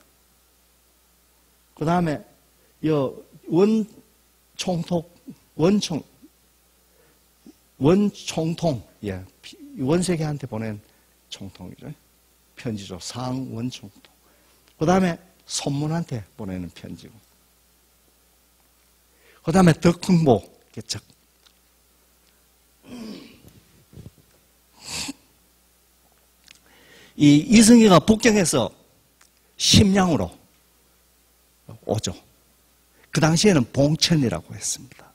그 다음에 원총통, 예, 원세계한테 보낸 총통이죠. 편지죠. 상원총통. 그 다음에 손문한테 보내는 편지고. 그 다음에 덕흥보 개척. 이 이승희가 북경에서 심양으로 오죠. 그 당시에는 봉천이라고 했습니다.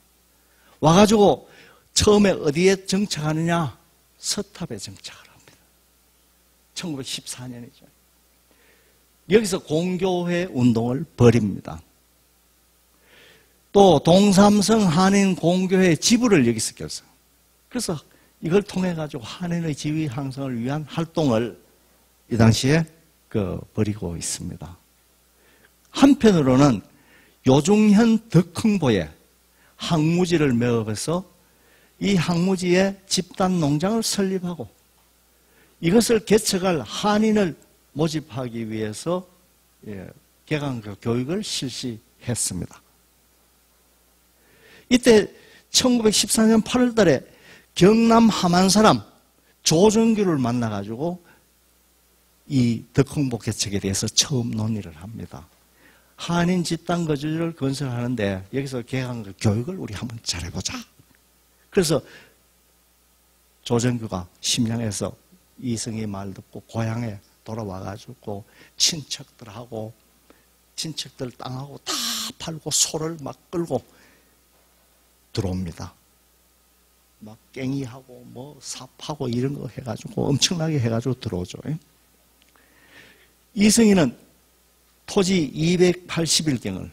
와가지고 처음에 어디에 정착하느냐? 서탑에 정착을 합니다. 1914년이죠. 여기서 공교회 운동을 벌입니다. 또 동삼성 한인 공교회 지부를 여기서 결성. 그래서 이걸 통해 가지고 한인의 지위 향상을 위한 활동을 이 당시에 벌이고 있습니다. 한편으로는 요중현 덕흥보에 항무지를 매업해서 이 항무지에 집단 농장을 설립하고 이것을 개척할 한인을 모집하기 위해서 개강교 교육을 실시했습니다. 이때 1914년 8월 달에 경남 함안 사람 조정규를 만나가지고 이 덕흥보 개척에 대해서 처음 논의를 합니다. 한인 집단 거주지를 건설하는데 여기서 개강교 교육을 우리 한번 잘해보자. 그래서 조정규가 심양에서 이승희 말 듣고 고향에 돌아와가지고 친척들하고 친척들 땅하고 다 팔고 소를 막 끌고 들어옵니다. 막 깽이하고 뭐 삽하고 이런 거 해가지고 엄청나게 해가지고 들어오죠. 이승희는 토지 281경을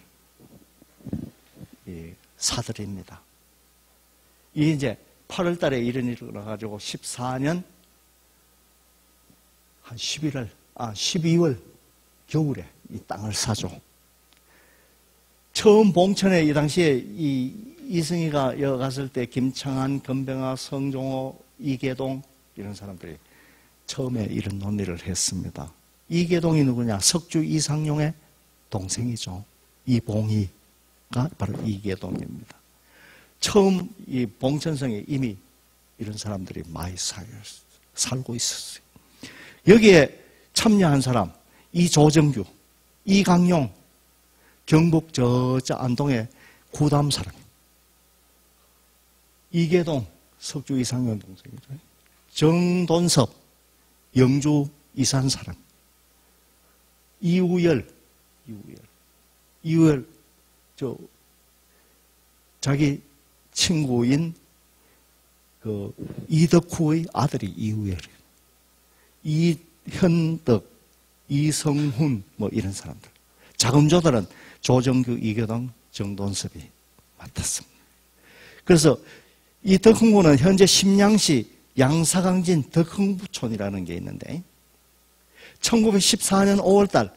사들입니다. 이 이제 8월 달에 이런 일이 일어나가지고 14년 한 12월 겨울에 이 땅을 사죠. 처음 봉천에 이 당시에 이승희가 여갔을 때 김창한, 건병아, 성종호, 이계동 이런 사람들이 처음에 이런 논의를 했습니다. 이계동이 누구냐? 석주 이상용의 동생이죠. 이봉희가 바로 이계동입니다. 처음 이 봉천성에 이미 이런 사람들이 많이 살고 있었어요. 여기에 참여한 사람, 이조정규, 이강용, 경북 저 안동의 구담 사람, 이계동, 석주 이상현 동생이죠. 정돈섭, 영주 이산 사람, 이우열, 자기 친구인 그 이덕후의 아들이 이우열이에요. 이현덕, 이성훈 뭐 이런 사람들. 자금조달은 조정규, 이계동, 정돈섭이 맡았습니다. 그래서 이 덕흥구는 현재 심양시 양사강진 덕흥부촌이라는 게 있는데 1914년 5월달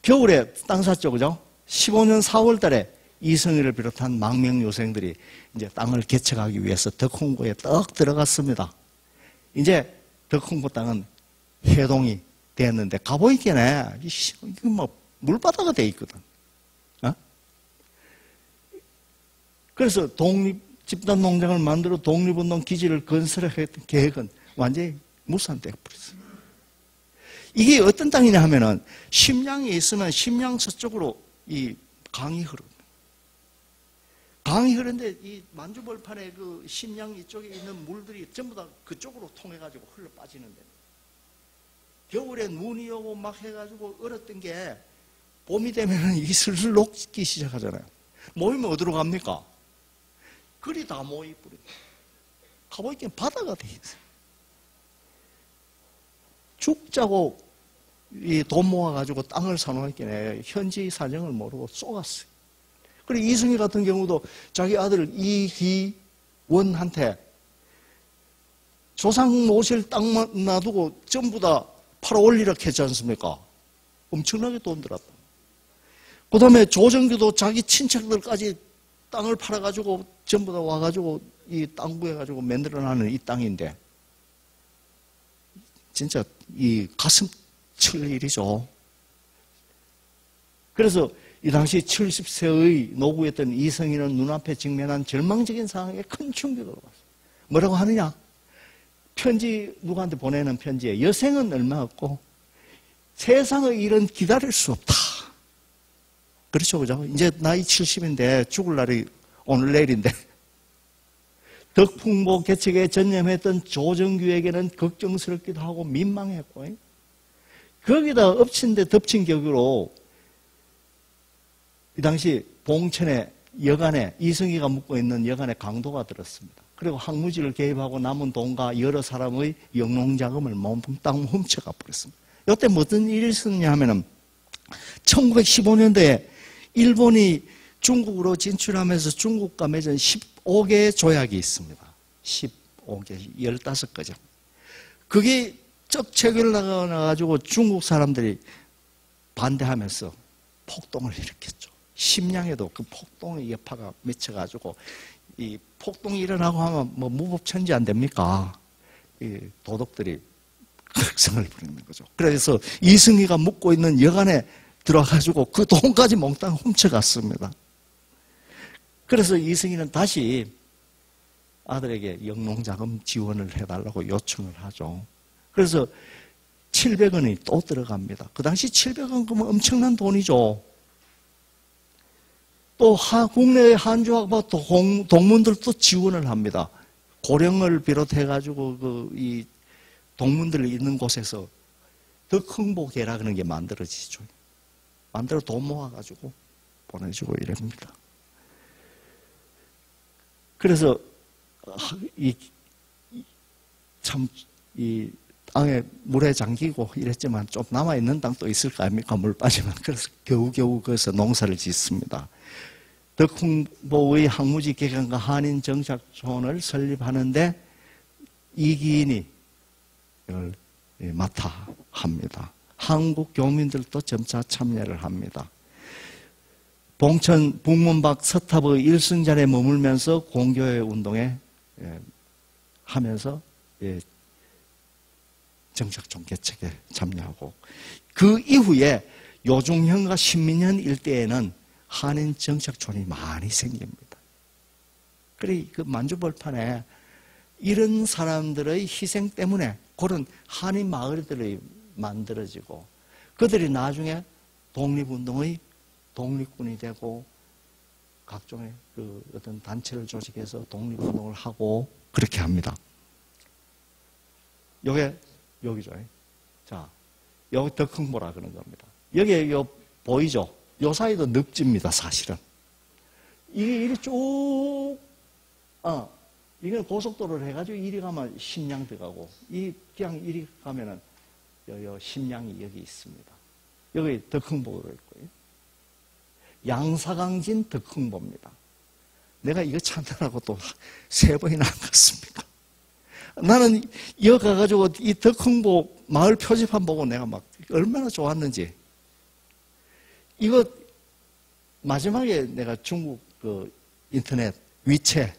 겨울에 땅 샀죠, 그죠? 15년 4월달에 이성희를 비롯한 망명요생들이 이제 땅을 개척하기 위해서 덕흥구에 떡 들어갔습니다. 이제 덕흥구 땅은 해동이 됐는데 가보이겠네. 이거 뭐 물바다가 돼 있거든. 어? 그래서 집단 농장을 만들어 독립운동 기지를 건설했던 계획은 완전히 무산되어 버렸어요. 이게 어떤 땅이냐 하면은 심양에 있으면 심양 서쪽으로 이 강이 흐릅니다. 강이 흐르는데 이 만주벌판에 그 심양 이쪽에 있는 물들이 전부 다 그쪽으로 통해가지고 흘러 빠지는데 겨울에 눈이 오고 막 해가지고 얼었던 게 봄이 되면 이 슬슬 녹기 시작하잖아요. 모이면 어디로 갑니까? 그리 다 모이버립니다. 가보니까 바다가 돼 있어요. 죽자고 돈 모아가지고 땅을 사놓으니까 현지 사정을 모르고 쏘갔어요. 그리고 이승희 같은 경우도 자기 아들 이기원한테 조상 모실 땅만 놔두고 전부 다 팔아올리라 했지 않습니까? 엄청나게 돈 들었다. 그 다음에 조정규도 자기 친척들까지 땅을 팔아가지고 전부 다 와가지고 이 땅 구해가지고 만들어나는 이 땅인데 진짜 이 가슴 칠 일이죠. 그래서 이 당시 70세의 노부였던 이성희는 눈앞에 직면한 절망적인 상황에 큰 충격을 받았어요. 뭐라고 하느냐? 편지, 누구한테 보내는 편지에 여생은 얼마 없고 세상의 일은 기다릴 수 없다. 그렇죠, 그죠? 이제 나이 70인데 죽을 날이 오늘 내일인데 덕풍보 개척에 전념했던 조정규에게는 걱정스럽기도 하고 민망했고 거기다 엎친 데 덮친 격으로 이 당시 봉천에 여간에 이승희가 묵고 있는 여간에 강도가 들었습니다. 그리고 항무지를 개입하고 남은 돈과 여러 사람의 영농자금을 몽땅 훔쳐가 버렸습니다. 이때 무슨 일이 있었냐 하면은 1915년도에 일본이 중국으로 진출하면서 중국과 맺은 15개의 조약이 있습니다. 15개, 15가지. 그게 쩍 체결나가지고 중국 사람들이 반대하면서 폭동을 일으켰죠. 심양에도 그 폭동의 여파가 맺혀가지고 이 폭동이 일어나고 하면 뭐 무법천지 안 됩니까? 이 도덕들이 극성을 부리는 거죠. 그래서 이승희가 묵고 있는 여관에 들어가지고 그 돈까지 몽땅 훔쳐갔습니다. 그래서 이승희는 다시 아들에게 영농자금 지원을 해달라고 요청을 하죠. 그래서 700원이 또 들어갑니다. 그 당시 700원 그러면 엄청난 돈이죠. 또 국내의 한주학파 동문들도 지원을 합니다. 고령을 비롯해가지고 이 동문들이 있는 곳에서 덕흥보계라는 게 만들어지죠. 만들어 돈 모아가지고 보내주고 이럽니다. 그래서 이 땅에 물에 잠기고 이랬지만 좀 남아있는 땅도 있을 거 아닙니까? 물 빠지면. 그래서 겨우겨우 거기서 농사를 짓습니다. 덕흥보의 항무지 개간과 한인 정착촌을 설립하는데 이기인이 이걸 맡아 합니다. 한국 교민들도 점차 참여를 합니다. 봉천 북문박 서탑의 일승전에 머물면서 공교회 운동에 하면서 정착촌 개척에 참여하고 그 이후에 요중현과 신민현 일대에는 한인 정착촌이 많이 생깁니다. 그래, 그 만주벌판에 이런 사람들의 희생 때문에 그런 한인 마을들이 만들어지고 그들이 나중에 독립운동의 독립군이 되고 각종의 그 어떤 단체를 조직해서 독립운동을 하고 그렇게 합니다. 요게 여기죠. 자, 여기 덕흥보라 그런 겁니다. 여기에 요 보이죠? 요 사이도 늪지입니다, 사실은. 이게 이리 쭉, 이건 고속도로를 해가지고 이리 가면 심양 들어가고, 그냥 이리 가면은, 요 심양이 여기 있습니다. 여기 덕흥보로 있고요. 양사강진 덕흥보입니다. 내가 이거 찾느라고 또 3번이나 안 갔습니다. 나는 여기 가가지고 이 덕흥보 마을 표지판 보고 내가 막 얼마나 좋았는지. 이거 마지막에 내가 중국 그 인터넷 위챗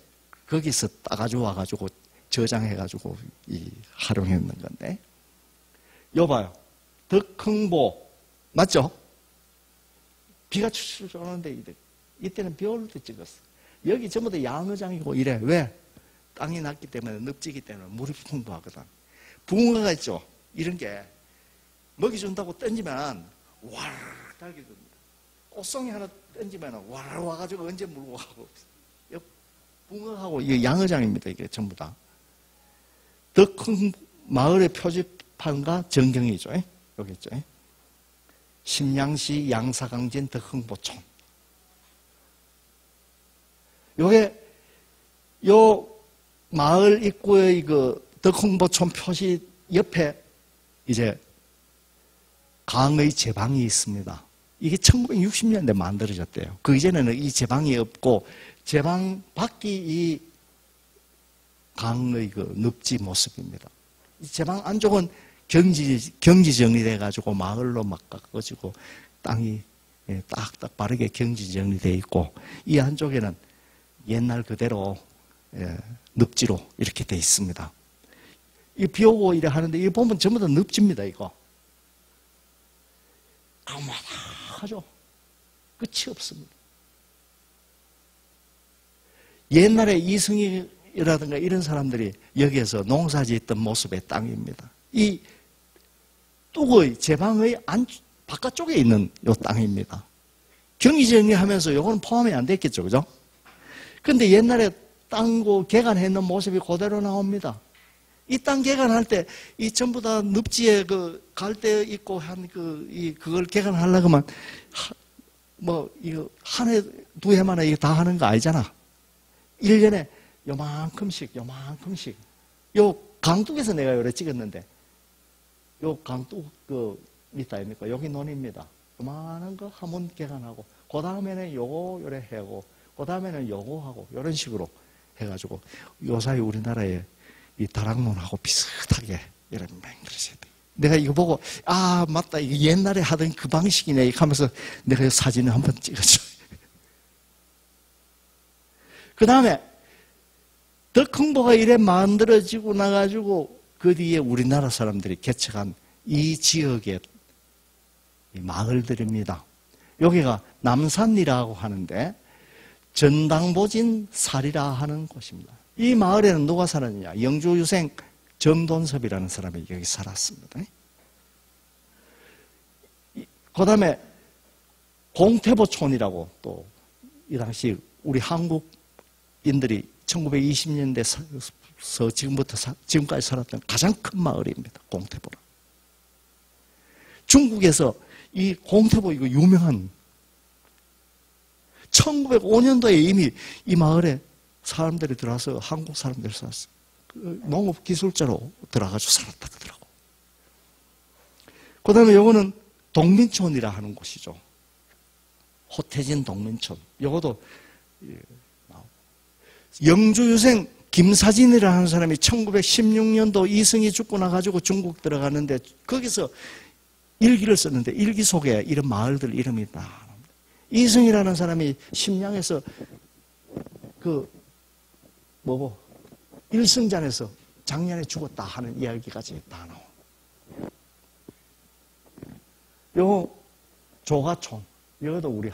거기서 따가지고 와가지고 저장해가지고 활용했는 건데. 요 봐요. 덕흥보 맞죠? 비가 추추 오는데 이때는 비 올 때 찍었어. 여기 전부 다 양어장이고 이래. 왜? 땅이 낮기 때문에 늪지기 때문에 물이 풍부하거든. 붕어가 있죠. 이런 게 먹이 준다고 던지면 와르르 달게 됩니다. 꽃송이 하나 던지면 와르르 와가지고 언제 물고 가고. 붕어하고 이게 양어장입니다. 이게 전부 다. 더 큰 마을의 표지판과 전경이죠. 여기 있죠. 심양시 양사강진 덕흥보촌. 요 마을 입구의 그 덕흥보촌 표시 옆에 이제 강의 제방이 있습니다. 이게 1960년대 만들어졌대요. 그 이전에는 이 제방이 없고 제방 밖이 이 강의 그 늪지 모습입니다. 이 제방 안쪽은 경지 정리돼가지고 마을로 막 깎아지고 땅이 딱딱 바르게 경지 정리돼 있고 이 안쪽에는 옛날 그대로 늪지로 이렇게 돼 있습니다. 이 비 오고 이래 하는데 이 보면 전부 다 늪지입니다. 이거 가마하죠. 끝이 없습니다. 옛날에 이승이라든가 이런 사람들이 여기에서 농사짓던 모습의 땅입니다. 이 뚝의 제방의 바깥쪽에 있는 이 땅입니다. 경기정리하면서 이거는 포함이 안 됐겠죠, 그죠? 근데 옛날에 땅고 개간했는 모습이 그대로 나옵니다. 이 땅 개간할 때, 이 전부 다 늪지에 그 갈대 있고 한 그걸 개간하려면, 이거 한 해, 두 해 만에 이거 다 하는 거 아니잖아. 1년에 요만큼씩. 요 강둑에서 내가 요래 찍었는데, 요 강둑 밑에 아닙니까? 여기 논입니다. 요만한 거 한번 개간하고, 그 다음에는 요거 요래 하고, 그 다음에는 요거 하고, 요런 식으로 해가지고, 요 사이 우리나라에 이 다락론하고 비슷하게 이런 맹그릇이 돼. 내가 이거 보고, 아, 맞다. 이거 옛날에 하던 그 방식이네. 하면서 내가 사진을 한번 찍었죠. 그 다음에, 덕흥보가 이래 만들어지고 나가지고, 그 뒤에 우리나라 사람들이 개척한 이 지역의 이 마을들입니다. 여기가 남산이라고 하는데, 전당보진 살이라 하는 곳입니다. 이 마을에는 누가 살았느냐? 영주유생 정돈섭이라는 사람이 여기 살았습니다. 그 다음에 공태보촌이라고 또 이 당시 우리 한국인들이 1920년대서 지금까지 살았던 가장 큰 마을입니다. 공태보라. 중국에서 이 공태보 이거 유명한 1905년도에 이미 이 마을에 사람들이 들어와서 한국 사람들이 살았어요. 농업 기술자로 들어가서 살았다 그러더라고. 그 다음에 요거는 동민촌이라 하는 곳이죠. 호태진 동민촌. 요것도 영주유생 김사진이라 하는 사람이 1916년도 이승이 죽고 나가지고 중국 들어가는데 거기서 일기를 썼는데 일기 속에 이런 마을들 이름이 다 나옵니다. 이승이라는 사람이 심양에서 일승잔에서 작년에 죽었다 하는 이야기까지 다 나옵니다. 조가촌. 이것도 우리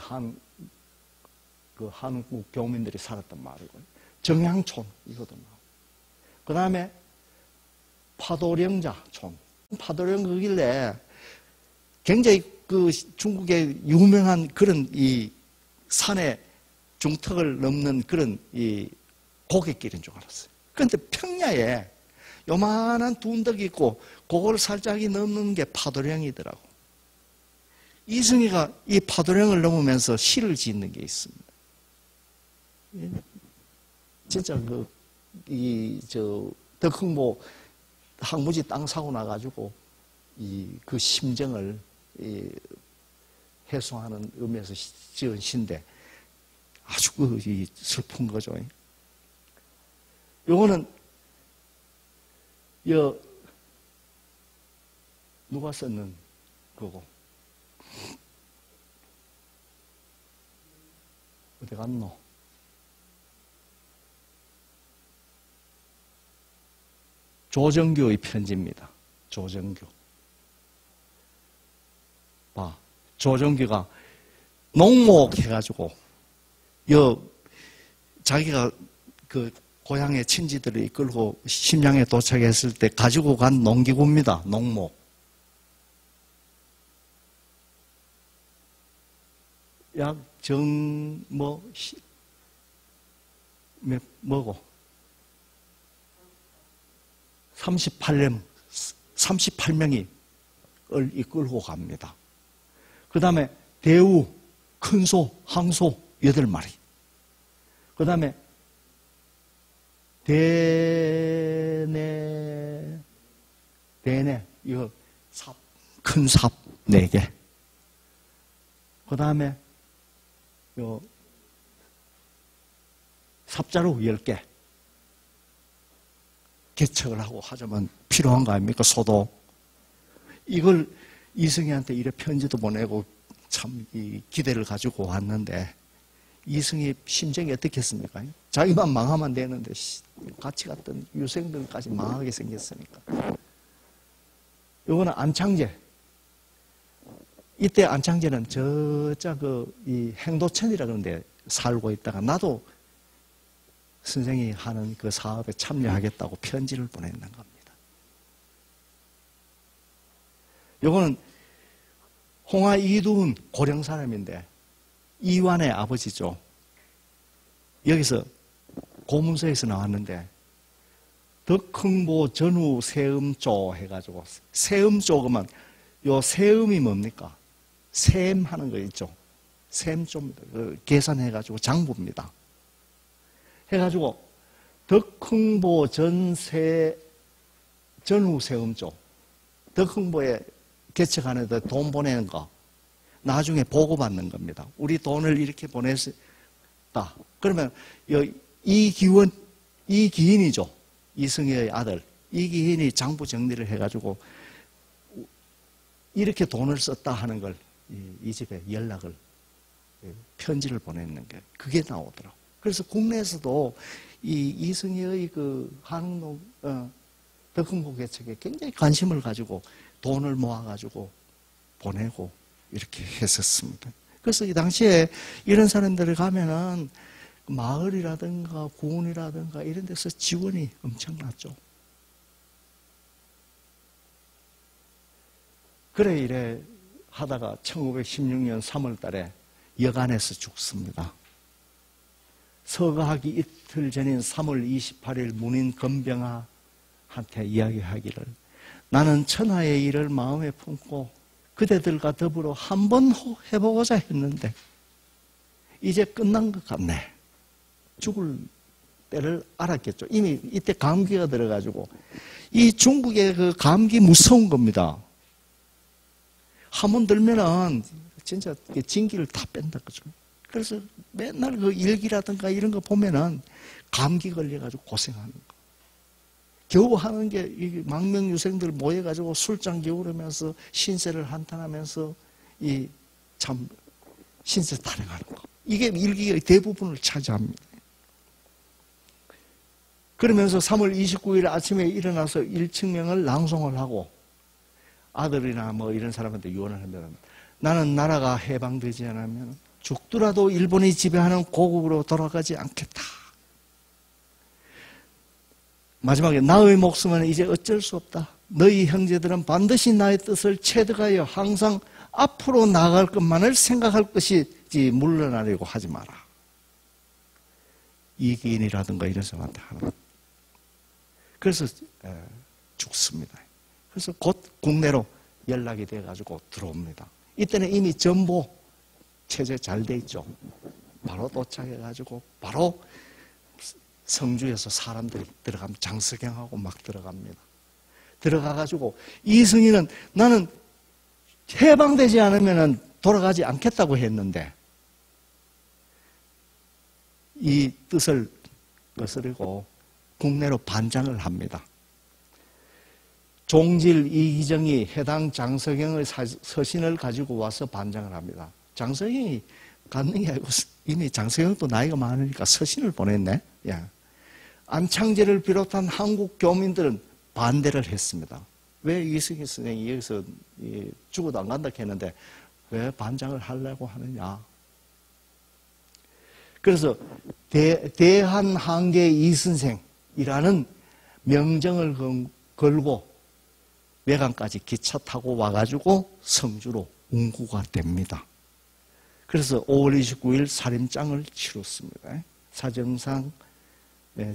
한국 교민들이 살았던 마을이고, 정양촌. 이것도 나오고. 그 다음에 파도령자촌. 파도령 거길래 굉장히 그 중국의 유명한 그런 이 산의 중턱을 넘는 그런 이 고갯길인 줄 알았어요. 그런데 평야에 요만한 둔덕이 있고 그걸 살짝이 넘는 게 파도령이더라고. 이승희가 이 파도령을 넘으면서 시를 짓는 게 있습니다. 진짜 덕흥모 항무지 땅 사고 나가지고 그 심정을 해소하는 의미에서 지은 시인데 아주 슬픈 거죠. 요거는 누가 썼는 거고 어디 갔노? 조정규의 편지입니다. 조정규. 봐. 조정규가 농목 해가지고, 자기가 그 고향의 친지들을 이끌고 심양에 도착했을 때 가지고 간 농기구입니다. 농목. 약 뭐고? 38명이 이끌고 갑니다. 그 다음에 대우, 큰소, 항소 8마리. 그 다음에 대내, 이거 큰 삽 4개. 그 다음에 삽자루 10개. 개척을 하고 하자면 필요한 거 아닙니까? 소도. 이걸 이승희한테 이래 편지도 보내고 참 기대를 가지고 왔는데 이승희 심정이 어떻겠습니까? 자기만 망하면 되는데 같이 갔던 유생들까지 망하게 생겼으니까. 이거는 안창제. 이때 안창제는 이 행도천이라 그러는데 살고 있다가 나도 선생이 하는 그 사업에 참여하겠다고 편지를 보냈는 겁니다. 요거는 홍화 이두훈 고령 사람인데 이완의 아버지죠. 여기서 고문서에서 나왔는데 덕흥보 전후 세음조 해가지고 세음조 그러면 요 세음이 뭡니까? 셈하는 거 있죠. 셈조입니다. 계산해가지고 장부입니다. 해가지고 덕흥보 전후 세음조 덕흥보에 개척하는 데 돈 보내는 거 나중에 보고받는 겁니다. 우리 돈을 이렇게 보냈다. 그러면 이기인이죠. 이승희의 아들 이기인이 장부 정리를 해가지고 이렇게 돈을 썼다 하는 걸 이 집에 연락을 편지를 보냈는 게 그게 나오더라고. 그래서 국내에서도 이 이승희의 그 한국 덕흥보 개척에 굉장히 관심을 가지고 돈을 모아가지고 보내고 이렇게 했었습니다. 그래서 이 당시에 이런 사람들이 가면은 마을이라든가 구원이라든가 이런 데서 지원이 엄청났죠. 그래 이래 하다가 1916년 3월 달에 여간에서 죽습니다. 서거하기 이틀 전인 3월 28일 문인 건병아한테 이야기하기를 나는 천하의 일을 마음에 품고 그대들과 더불어 한번 해보고자 했는데 이제 끝난 것 같네. 죽을 때를 알았겠죠. 이미 이때 감기가 들어가지고 이 중국의 그 감기 무서운 겁니다. 한 번 들면은 진짜 진기를 다 뺀다 그죠. 그래서 맨날 그 일기라든가 이런 거 보면은 감기 걸려가지고 고생하는 거. 겨우 하는 게 이 망명유생들 모여가지고 술잔 겨우르면서 신세를 한탄하면서 이 참 신세 타령하는 거. 이게 일기의 대부분을 차지합니다. 그러면서 3월 29일 아침에 일어나서 일층명을 낭송을 하고 아들이나 뭐 이런 사람한테 유언을 하면 나는 나라가 해방되지 않으면 죽더라도 일본이 지배하는 고국으로 돌아가지 않겠다. 마지막에 나의 목숨은 이제 어쩔 수 없다. 너희 형제들은 반드시 나의 뜻을 체득하여 항상 앞으로 나아갈 것만을 생각할 것이지 물러나려고 하지 마라. 이기인이라든가 이런 사람한테 하는. 그래서 죽습니다. 그래서 곧 국내로 연락이 돼가지고 들어옵니다. 이때는 이미 전보 체제 잘 돼 있죠. 바로 도착해가지고 바로 성주에서 사람들이 들어가면 장석영하고 막 들어갑니다. 들어가가지고 이승희는 나는 해방되지 않으면 돌아가지 않겠다고 했는데 이 뜻을 거스르고 국내로 반장을 합니다. 종질 이기정이 해당 장석영의 서신을 가지고 와서 반장을 합니다. 장석영이 갖는 게 아니고 이미 장석영도 나이가 많으니까 서신을 보냈네. 예. 안창제를 비롯한 한국 교민들은 반대를 했습니다. 왜 이승희 선생이 여기서 죽어도 안 간다 했는데 왜 반장을 하려고 하느냐. 그래서 대한한계 이선생이라는 명정을 걸고 외관까지 기차 타고 와가지고 성주로 운구가 됩니다. 그래서 5월 29일 살림장을 치렀습니다. 사정상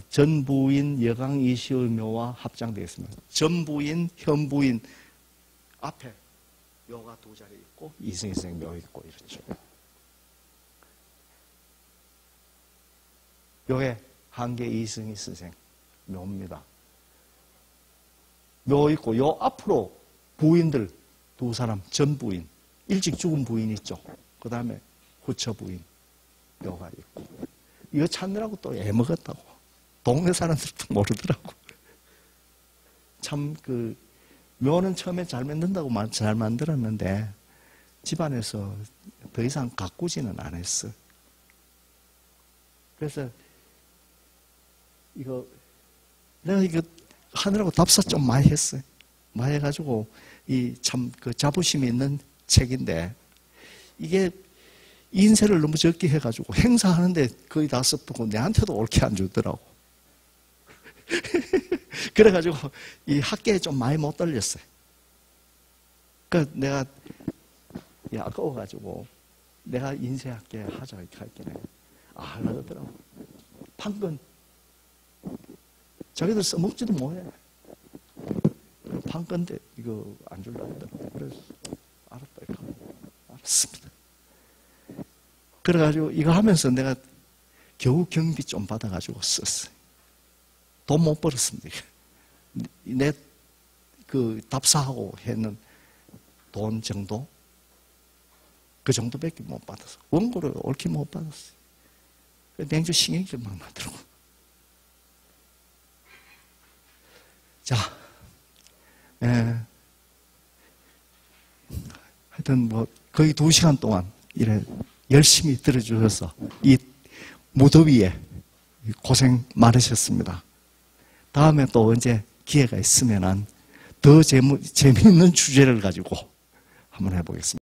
전부인 여강 이시의 묘와 합장되어 있습니다. 전부인, 현부인 앞에 묘가 두 자리 있고 이승희 선생 묘 있고 이렇죠. 요게 한계 이승희 선생 묘입니다. 묘 있고 요 앞으로 부인들 두 사람 전부인 일찍 죽은 부인 있죠. 그 다음에 후처 부인 묘가 있고 이거 찾느라고 또 애먹었다고 동네 사람들도 모르더라고. 참 묘는 처음에 잘 만든다고 잘 만들었는데 집안에서 더 이상 가꾸지는 않았어. 그래서 내가 이거 하느라고 답사 좀 많이 했어요. 많이 해가지고 참 자부심이 있는 책인데 이게 인쇄를 너무 적게 해가지고 행사하는데 거의 다 섭두고 내한테도 옳게 안 주더라고. 그래가지고 이 학계에 좀 많이 못 돌렸어요. 그러니까 내가 아까워가지고 내가 인쇄학계 하자 이렇게 할게네. 하려고 하더라고. 판건 자기들 써먹지도 못해. 판건데 이거 안 줄라 하더라고. 그래서 알았다 이거 알았습니다. 그래가지고 이거 하면서 내가 겨우 경비 좀 받아가지고 썼어요. 돈 못 벌었습니다. 내 답사하고 했는 돈 정도? 그 정도밖에 못 받았어. 원고를 옳게 못 받았어요. 냉주 신경이 좀 막 나더라고. 자, 하여튼 거의 2시간 동안 이래 열심히 들어주셔서 이 무더위에 고생 많으셨습니다. 다음에 또 언제 기회가 있으면 더 재미있는 주제를 가지고 한번 해보겠습니다.